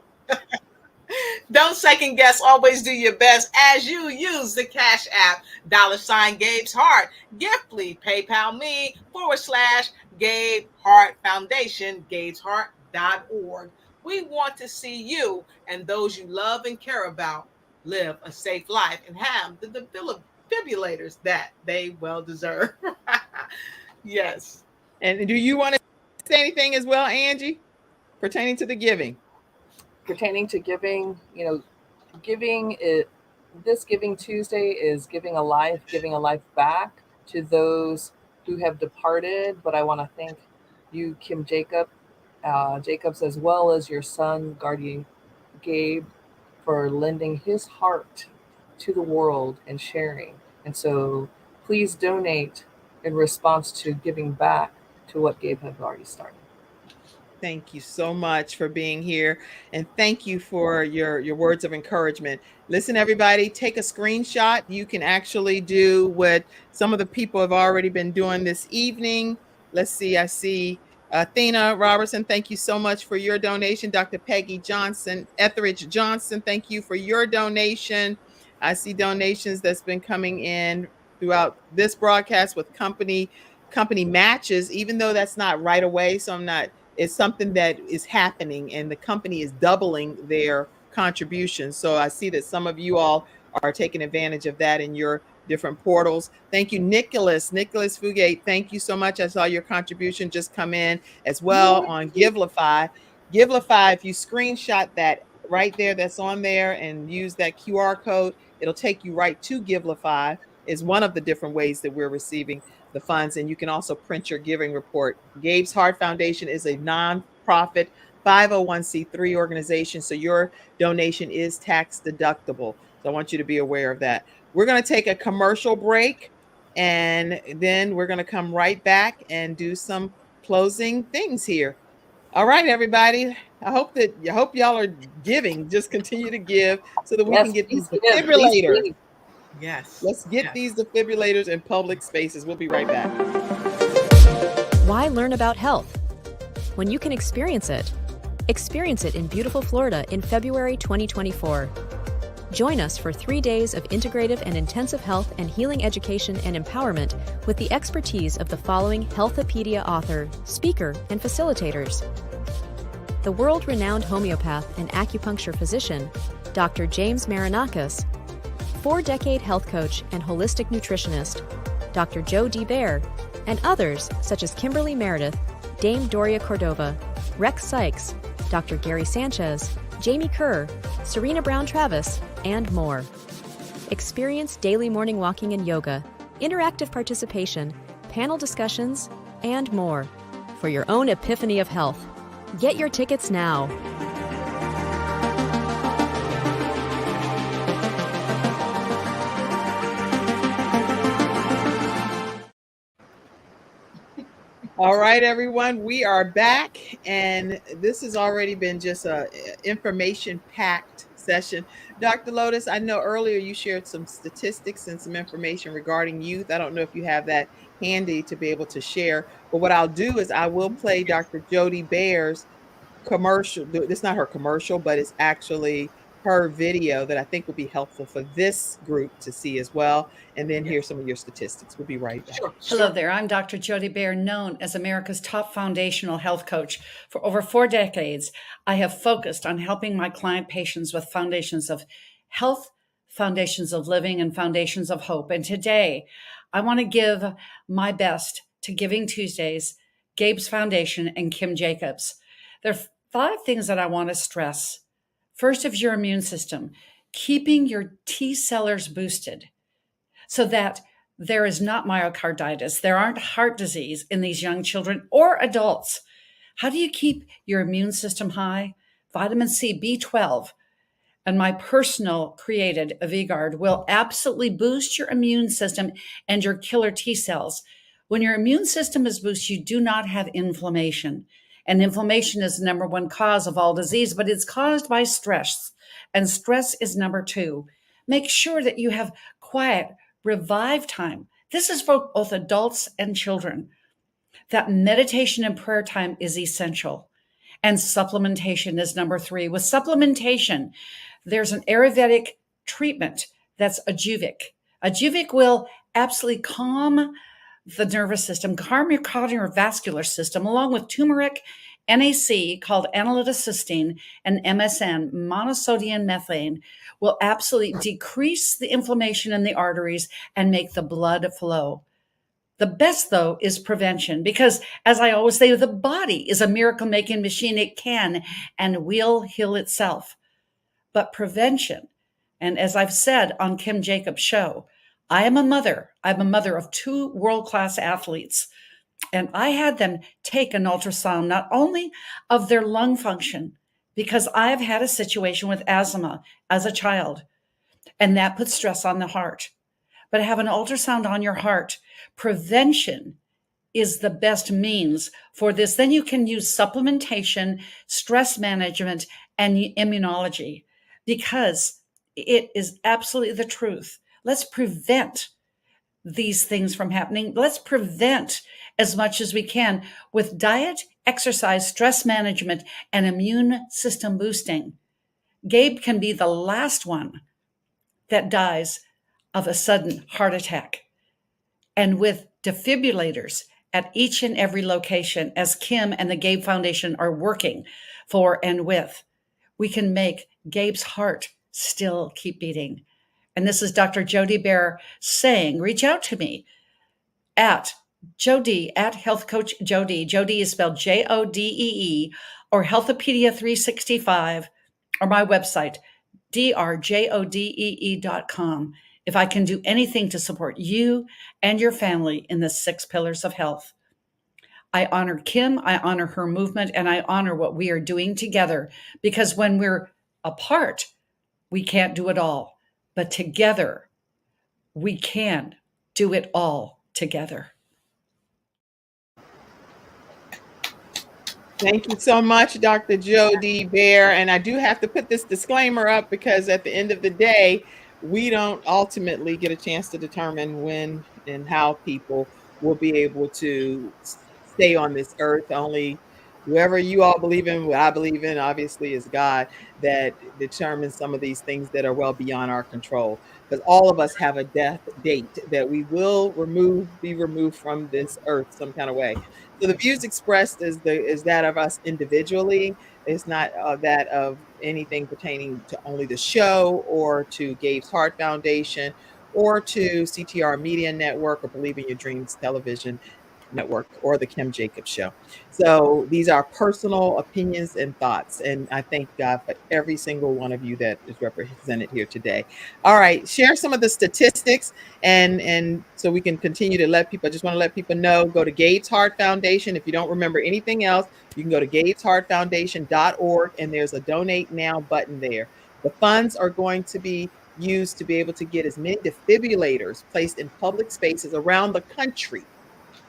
Don't second guess. Always do your best as you use the Cash App, $ Gabe's Heart, Giftly, PayPal me, / Gabe Heart Foundation, GabesHeart.org. We want to see you and those you love and care about live a safe life and have the defibrillators that they well deserve. Yes. And do you want to say anything as well, Angie, pertaining to the giving? Pertaining to giving, this Giving Tuesday is giving a life back to those who have departed. But I want to thank you, Kim Jacobs, as well as your son, guardian Gabe, for lending his heart to the world and sharing. And so please donate in response to giving back to what Gabe has already started. Thank you so much for being here. And thank you for your words of encouragement. Listen, everybody, take a screenshot. You can actually do what some of the people have already been doing this evening. Let's see. I see Athena Robertson. Thank you so much for your donation. Dr. Peggy Johnson, Etheridge Johnson, thank you for your donation. I see donations that's been coming in throughout this broadcast with company matches, even though that's not right away. So it's something that is happening and the company is doubling their contributions. So I see that some of you all are taking advantage of that in your different portals. Thank you, Nicholas Fugate. Thank you so much. I saw your contribution just come in as well on Give-A-Thon. Give-A-Thon, if you screenshot that right there, that's on there, and use that QR code, it'll take you right to Give-A-Thon. Is one of the different ways that we're receiving the funds. And you can also print your giving report. Gabe's Heart Foundation is a nonprofit 501c3 organization. So your donation is tax deductible. So I want you to be aware of that. We're going to take a commercial break and then we're going to come right back and do some closing things here. All right, everybody. I hope y'all are giving. Just continue to give so that we can get these defibrillators. Yes. Let's get these defibrillators in public spaces. We'll be right back. Why learn about health when you can experience it? Experience it in beautiful Florida in February 2024. Join us for 3 days of integrative and intensive health and healing education and empowerment with the expertise of the following Healthopedia author, speaker, and facilitators. The world-renowned homeopath and acupuncture physician, Dr. James Marinakis, 4-decade health coach and holistic nutritionist, Dr. Joe D. Bear, and others such as Kimberly Meredith, Dame Doria Cordova, Rex Sykes, Dr. Gary Sanchez, Jamie Kerr, Serena Brown-Travis, and more. Experience daily morning walking and yoga, interactive participation, panel discussions, and more for your own epiphany of health. Get your tickets now. All right, everyone, we are back, and this has already been just a information-packed session. Dr. Lotus, I know earlier you shared some statistics and some information regarding youth. I don't know if you have that handy to be able to share, but what I'll do is I will play Dr. Jody Bear's commercial. It's not her commercial, but it's actually her video that I think will be helpful for this group to see as well. And then here's some of your statistics. We'll be right back. Sure. Hello there. I'm Dr. Jody Bear, known as America's top foundational health coach. For over 4 decades, I have focused on helping my client patients with foundations of health, foundations of living, and foundations of hope. And today, I want to give my best to Giving Tuesdays, Gabe's Foundation, and Kim Jacobs. There are 5 things that I want to stress. First is your immune system, keeping your T cellers boosted so that there is not myocarditis. There aren't heart disease in these young children or adults. How do you keep your immune system high? Vitamin C, B12, and my personal created V-Guard will absolutely boost your immune system and your killer T cells. When your immune system is boosted, you do not have inflammation. And inflammation is the number 1 cause of all disease, but it's caused by stress. And stress is number 2. Make sure that you have quiet, revive time. This is for both adults and children. That meditation and prayer time is essential. And supplementation is number 3. With supplementation, there's an Ayurvedic treatment that's Ajuvic. Ajuvic will absolutely calm the nervous system, calm your cardiovascular system, along with turmeric, NAC called analytocysteine, and MSM, monosodium methane, will absolutely decrease the inflammation in the arteries and make the blood flow. The best, though, is prevention, because as I always say, the body is a miracle-making machine. It can and will heal itself. But prevention, and as I've said on Kim Jacobs' show, I am a mother. I'm a mother of 2 world-class athletes. And I had them take an ultrasound, not only of their lung function, because I've had a situation with asthma as a child, and that puts stress on the heart. But have an ultrasound on your heart. Prevention is the best means for this. Then you can use supplementation, stress management, and immunology, because it is absolutely the truth. Let's prevent these things from happening. Let's prevent as much as we can with diet, exercise, stress management, and immune system boosting. Gabe can be the last one that dies of a sudden heart attack. And with defibrillators at each and every location, as Kim and the Gabe Foundation are working for and with, we can make Gabe's heart still keep beating. And this is Dr. Jody Bear saying, reach out to me at Jody, at Health Coach Jody. Jody is spelled Jodee, or Healthopedia365, or my website, drjodee.com. If I can do anything to support you and your family in the 6 pillars of health. I honor Kim, I honor her movement, and I honor what we are doing together, because when we're apart, we can't do it all. But together, we can do it all together. Thank you so much, Dr. Jody Bear. And I do have to put this disclaimer up, because at the end of the day, we don't ultimately get a chance to determine when and how people will be able to stay on this earth. Only whoever you all believe in, what I believe in, obviously, is God that determines some of these things that are well beyond our control. Because all of us have a death date that we will be removed from this earth some kind of way. So the views expressed is that of us individually. It's not that of anything pertaining to only the show or to Gabe's Heart Foundation or to CTR Media Network or Believe in Your Dreams Television Network or the Kim Jacobs Show. So these are personal opinions and thoughts. And I thank God for every single one of you that is represented here today. All right, share some of the statistics and so we can continue to let people, I just want to let people know, go to Gabe's Heart Foundation. If you don't remember anything else, you can go to gabesheartfoundation.org and there's a donate now button there. The funds are going to be used to be able to get as many defibrillators placed in public spaces around the country,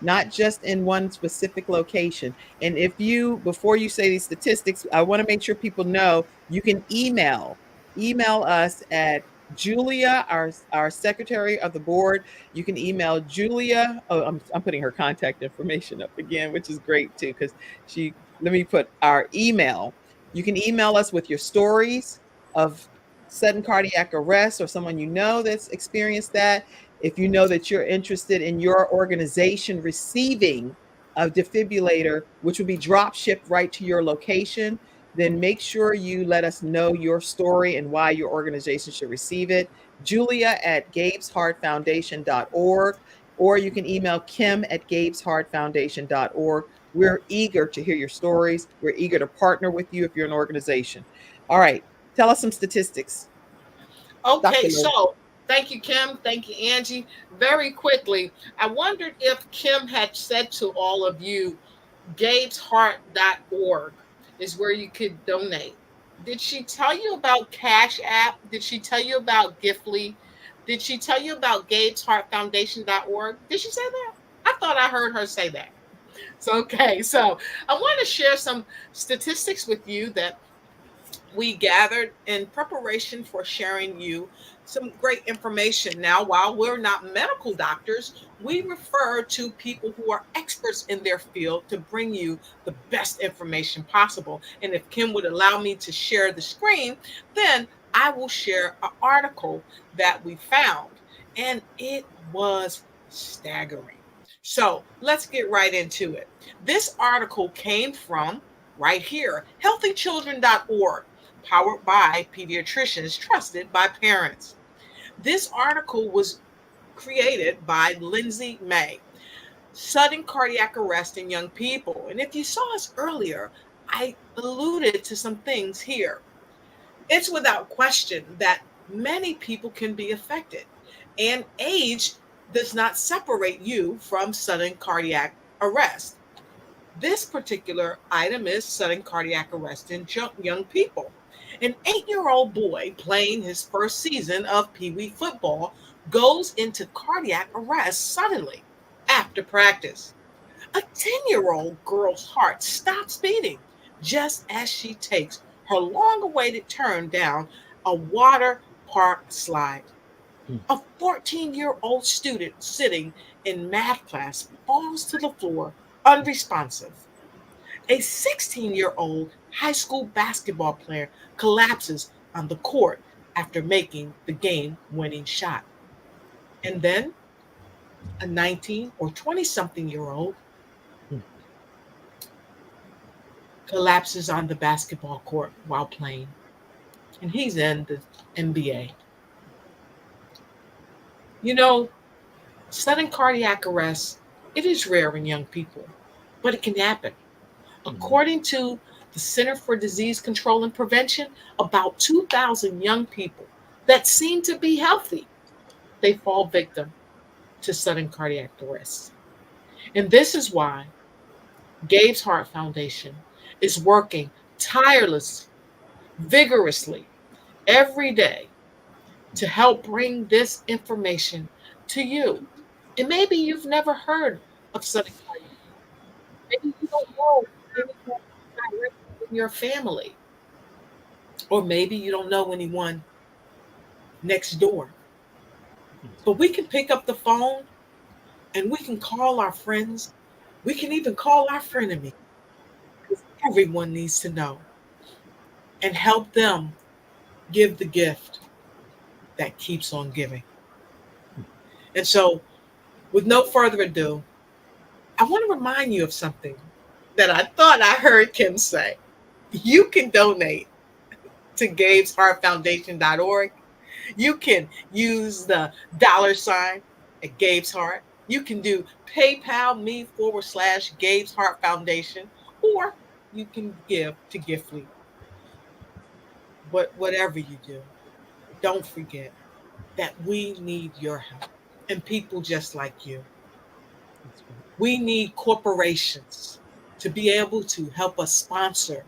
not just in one specific location. And if you, before you say these statistics, I want to make sure people know you can email us at Julia, our secretary of the board. You can email Julia. Oh, I'm putting her contact information up again, which is great too, because let me put our email. You can email us with your stories of sudden cardiac arrest or someone you know that's experienced that. If you know that you're interested in your organization receiving a defibrillator, which will be drop shipped right to your location, then make sure you let us know your story and why your organization should receive it. Julia at gabesheartfoundation.org, or you can email Kim at gabesheartfoundation.org. We're eager to hear your stories. We're eager to partner with you if you're an organization. All right, tell us some statistics. Okay, so thank you, Kim. Thank you, Angie. Very quickly, I wondered if Kim had said to all of you, GABE'sHeart.org is where you could donate. Did she tell you about Cash App? Did she tell you about Giftly? Did she tell you about GABE'sHeartFoundation.org? Did she say that? I thought I heard her say that. So, okay, so I want to share some statistics with you that we gathered in preparation for sharing you some great information. Now, while we're not medical doctors, we refer to people who are experts in their field to bring you the best information possible. And if Kim would allow me to share the screen, then I will share an article that we found, and it was staggering. So let's get right into it. This article came from right here, healthychildren.org, powered by pediatricians trusted by parents. This article was created by Lindsay May, sudden cardiac arrest in young people. And if you saw us earlier, I alluded to some things here. It's without question that many people can be affected, and age does not separate you from sudden cardiac arrest. This particular item is sudden cardiac arrest in young people. An 8-year-old boy playing his first season of Pee Wee football goes into cardiac arrest suddenly after practice. A 10-year-old girl's heart stops beating just as she takes her long awaited turn down a water park slide. A 14-year-old student sitting in math class falls to the floor unresponsive. A 16-year-old high school basketball player collapses on the court after making the game-winning shot. And then a 19 or 20-something-year-old collapses on the basketball court while playing. And he's in the NBA. You know, sudden cardiac arrest, it is rare in young people, but it can happen. According to the Center for Disease Control and Prevention, about 2,000 young people that seem to be healthy, they fall victim to sudden cardiac arrest. And this is why Gabe's Heart Foundation is working tirelessly, vigorously, every day to help bring this information to you. And maybe you've never heard of sudden cardiac arrest. Maybe you don't know anyone directly in your family. Or maybe you don't know anyone next door. But we can pick up the phone and we can call our friends. We can even call our frenemy. everyone needs to know and help them give the gift that keeps on giving. And so, with no further ado, I want to remind you of something that I thought I heard Kim say. You can donate to Gabe'sHeartFoundation.org. You can use the $ at Gabe's Heart. You can do PayPal me /Gabe's Heart Foundation, or you can give to Giftly. But whatever you do, don't forget that we need your help and people just like you. We need corporations to be able to help us sponsor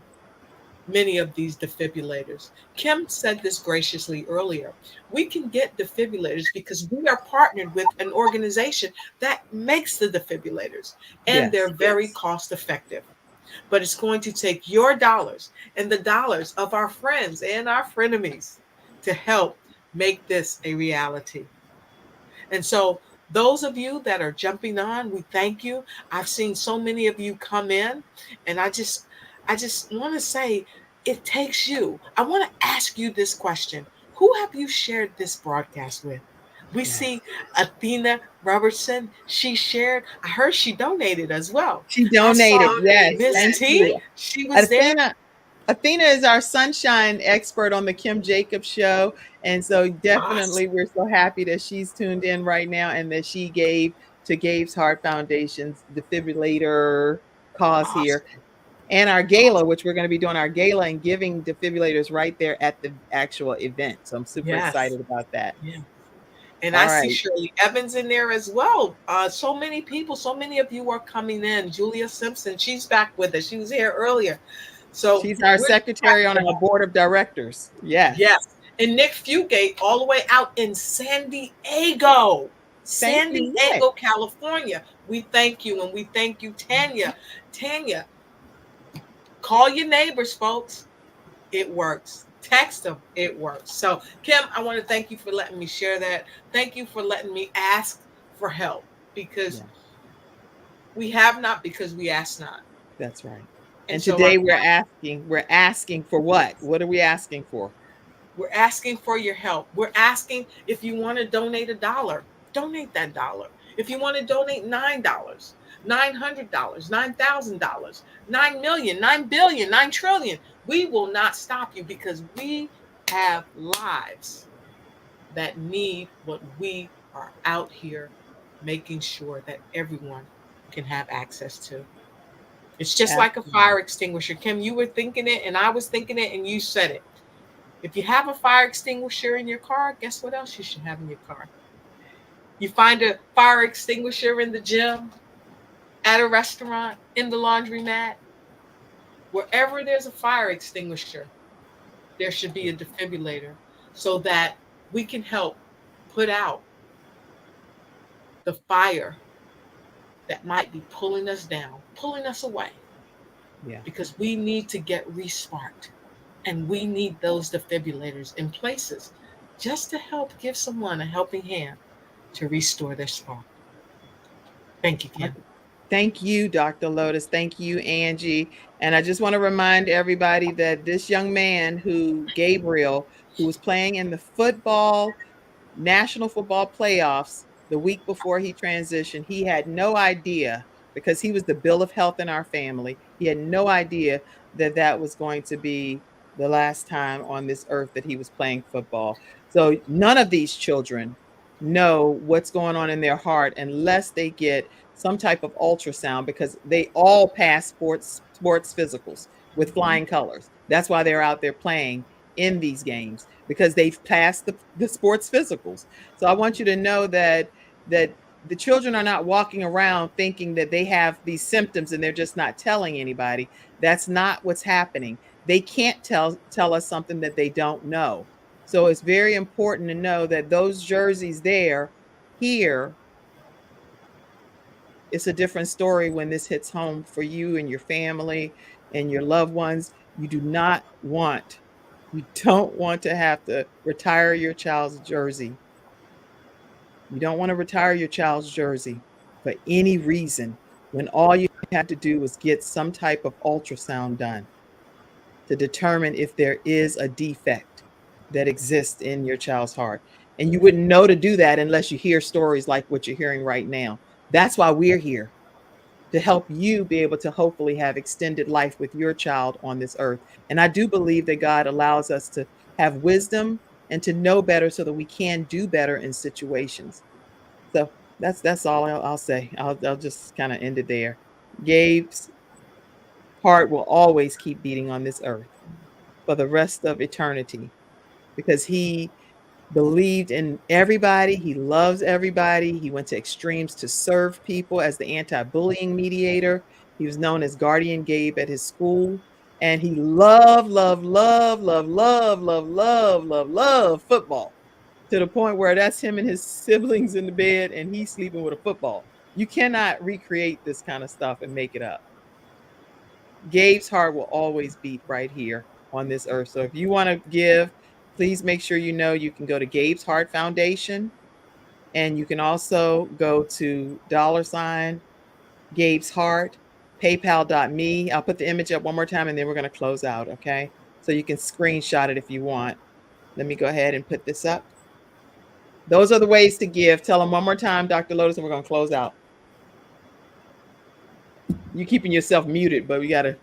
many of these defibrillators. Kim said this graciously earlier. We can get defibrillators because we are partnered with an organization that makes the defibrillators, and they're very cost effective. But it's going to take your dollars and the dollars of our friends and our frenemies to help make this a reality. And so, those of you that are jumping on, we thank you. I've seen so many of you come in, and I just want to say it takes you. I want to ask you this question. Who have you shared this broadcast with? We see Athena Robertson. She shared. I heard she donated as well. She donated. Yes. Miss T. She was there. Athena is our sunshine expert on the Kim Jacobs show. And so definitely we're so happy that she's tuned in right now and that she gave to Gabe's Heart Foundation's defibrillator cause here. And our gala, which we're going to be doing our gala and giving defibrillators right there at the actual event. So I'm super excited about that. Yeah. And I see Shirley Evans in there as well. So many people, so many of you are coming in. Julia Simpson, she's back with us. She was here earlier. So she's our secretary on our board of directors. Yes. Yes. And Nick Fugate all the way out in San Diego, California. We thank you, and we thank you, Tanya. Tanya, call your neighbors, folks. It works. Text them. It works. So, Kim, I want to thank you for letting me share that. Thank you for letting me ask for help, because we have not because we ask not. That's right. And so today we're asking for what? What are we asking for? We're asking for your help. We're asking if you want to donate $1, donate that $1. If you want to donate $9, $900, $9,000, 9 million, 9 billion, 9 trillion, we will not stop you, because we have lives that need what we are out here making sure that everyone can have access to. It's just like a fire extinguisher. Kim, you were thinking it, and I was thinking it, and you said it. If you have a fire extinguisher in your car, guess what else you should have in your car? You find a fire extinguisher in the gym, at a restaurant, in the laundromat. Wherever there's a fire extinguisher, there should be a defibrillator, so that we can help put out the fire that might be pulling us down, pulling us away. Yeah. Because we need to get resparked, and we need those defibrillators in places just to help give someone a helping hand to restore their spark. Thank you, Kim. Thank you, Dr. Lotus. Thank you, Angie. And I just want to remind everybody that this young man Gabriel, who was playing in the National Football Playoffs the week before he transitioned, he had no idea, because he was the bill of health in our family. He had no idea that that was going to be the last time on this earth that he was playing football. So none of these children know what's going on in their heart unless they get some type of ultrasound, because they all pass sports physicals with flying colors. That's why they're out there playing in these games, because they've passed the sports physicals. So I want you to know that the children are not walking around thinking that they have these symptoms and they're just not telling anybody. That's not what's happening. They can't tell us something that they don't know. So it's very important to know that those jerseys here, it's a different story when this hits home for you and your family and your loved ones. You don't want to have to retire your child's jersey. You don't want to retire your child's jersey for any reason. when all you had to do was get some type of ultrasound done to determine if there is a defect that exists in your child's heart. And you wouldn't know to do that unless you hear stories like what you're hearing right now. That's why we're here, to help you be able to hopefully have extended life with your child on this earth. And I do believe that God allows us to have wisdom and to know better so that we can do better in situations. So that's all I'll say. I'll just kind of end it there. Gabe's heart will always keep beating on this earth for the rest of eternity because he believed in everybody. He loves everybody. He went to extremes to serve people as the anti-bullying mediator. He was known as Guardian Gabe at his school. And he loved football to the point where that's him and his siblings in the bed and he's sleeping with a football. You cannot recreate this kind of stuff and make it up. Gabe's heart will always beat right here on this earth. So if you want to give, please make sure you know you can go to Gabe's Heart Foundation, and you can also go to $ Gabe's Heart, paypal.me. I'll put the image up one more time and then we're going to close out, okay? So you can screenshot it if you want. Let me go ahead and put this up. Those are the ways to give. Tell them one more time, Dr. Lotus, and we're going to close out. You're keeping yourself muted, but we got to.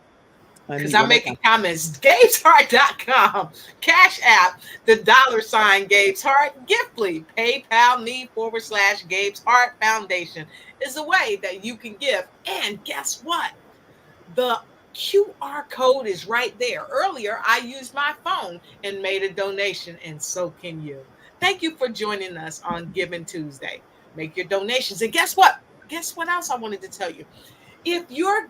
Because I'm making comments. Gabe'sHeart.com, Cash App, the $ Gabe's Heart, Giftly, PayPal me / Gabe's Heart Foundation is a way that you can give. And guess what? The QR code is right there. Earlier, I used my phone and made a donation, and so can you. Thank you for joining us on Giving Tuesday. Make your donations. And guess what? Guess what else I wanted to tell you? If you're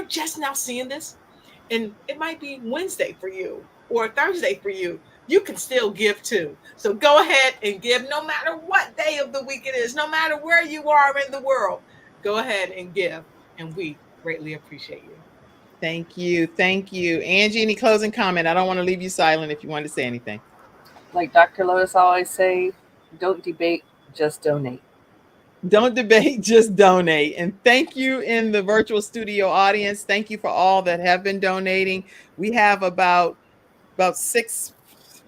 just now seeing this, and it might be Wednesday for you or Thursday for you, you can still give too. So go ahead and give no matter what day of the week it is, no matter where you are in the world. Go ahead and give, and we greatly appreciate you. Thank you. Thank you. Angie, any closing comment? I don't want to leave you silent if you want to say anything. Like Dr. Lotus always say, don't debate, just donate. Don't debate, just donate. And thank you in the virtual studio audience. Thank you for all that have been donating. We have about 6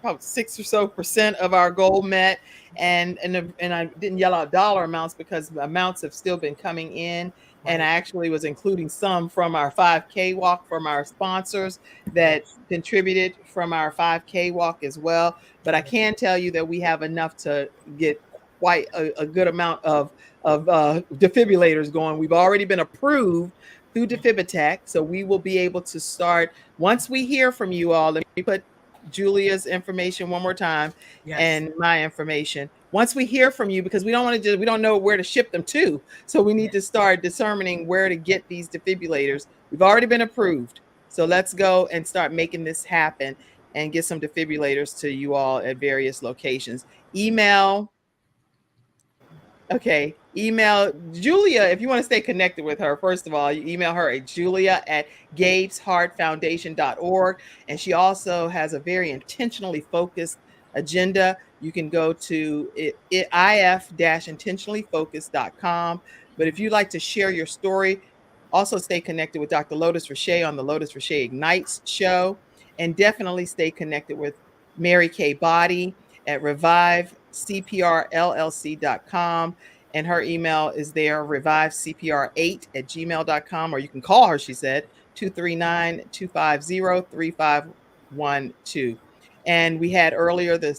or so % of our goal met. And I didn't yell out dollar amounts because the amounts have still been coming in. Right. And I actually was including some from our 5K walk from our sponsors that contributed from our 5K walk as well. But I can tell you that we have enough to get quite a good amount of defibrillators going. We've already been approved through DefibAttack, so we will be able to start once we hear from you all. Let me put Julia's information one more time. Yes. And my information. Once we hear from you, because we don't know where to ship them to, so we need to start determining where to get these defibrillators. We've already been approved, so let's go and start making this happen and get some defibrillators to you all at various locations. Email Julia, if you want to stay connected with her, first of all, you email her at julia@gabesheartfoundation.org. And she also has a very intentionally focused agenda. You can go to if-intentionallyfocused.com. But if you'd like to share your story, also stay connected with Dr. Lotus Rashay on the Lotus Rashay Ignites show. And definitely stay connected with Mary Kay Body at revivecprllc.com. And her email is there, revivecpr8@gmail.com, or you can call her, she said, 239-250-3512. And we had earlier the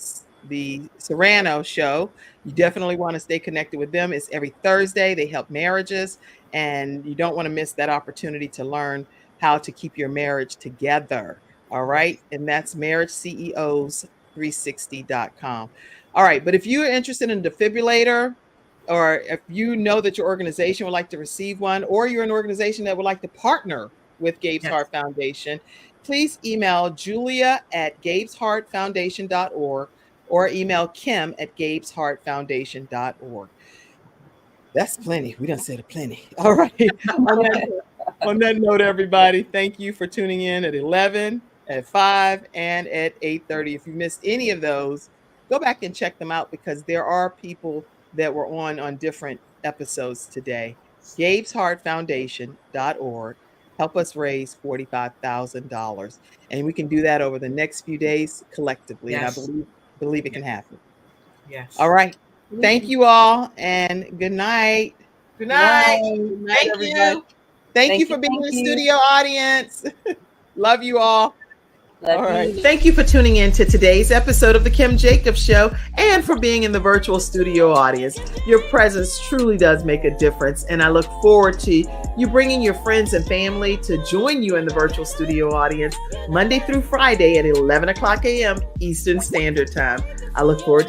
Serrano show. You definitely want to stay connected with them. It's every Thursday. They help marriages, and you don't want to miss that opportunity to learn how to keep your marriage together. All right. And that's marriageceos360.com. All right. But if you're interested in a defibrillator, or if you know that your organization would like to receive one, or you're an organization that would like to partner with Gabe's Heart Foundation, please email julia@gabesheartfoundation.org or email kim@gabesheartfoundation.org. That's plenty. We done said a plenty. All right. On that note, everybody, thank you for tuning in at 11, at 5, and at 8:30. If you missed any of those, go back and check them out because there are people that were on different episodes today. GABE'S HEART Foundation.org. Help us raise $45,000. And we can do that over the next few days collectively. Yes. And I believe it can happen. Yes. All right. Thank you all, and good night. Good night. Good night, Thank everybody. you. Thank you for being in the studio audience. Love you all. All right. Thank you for tuning in to today's episode of The Kim Jacobs Show and for being in the virtual studio audience. Your presence truly does make a difference, and I look forward to you bringing your friends and family to join you in the virtual studio audience Monday through Friday at 11 o'clock a.m. Eastern Standard Time. I look forward to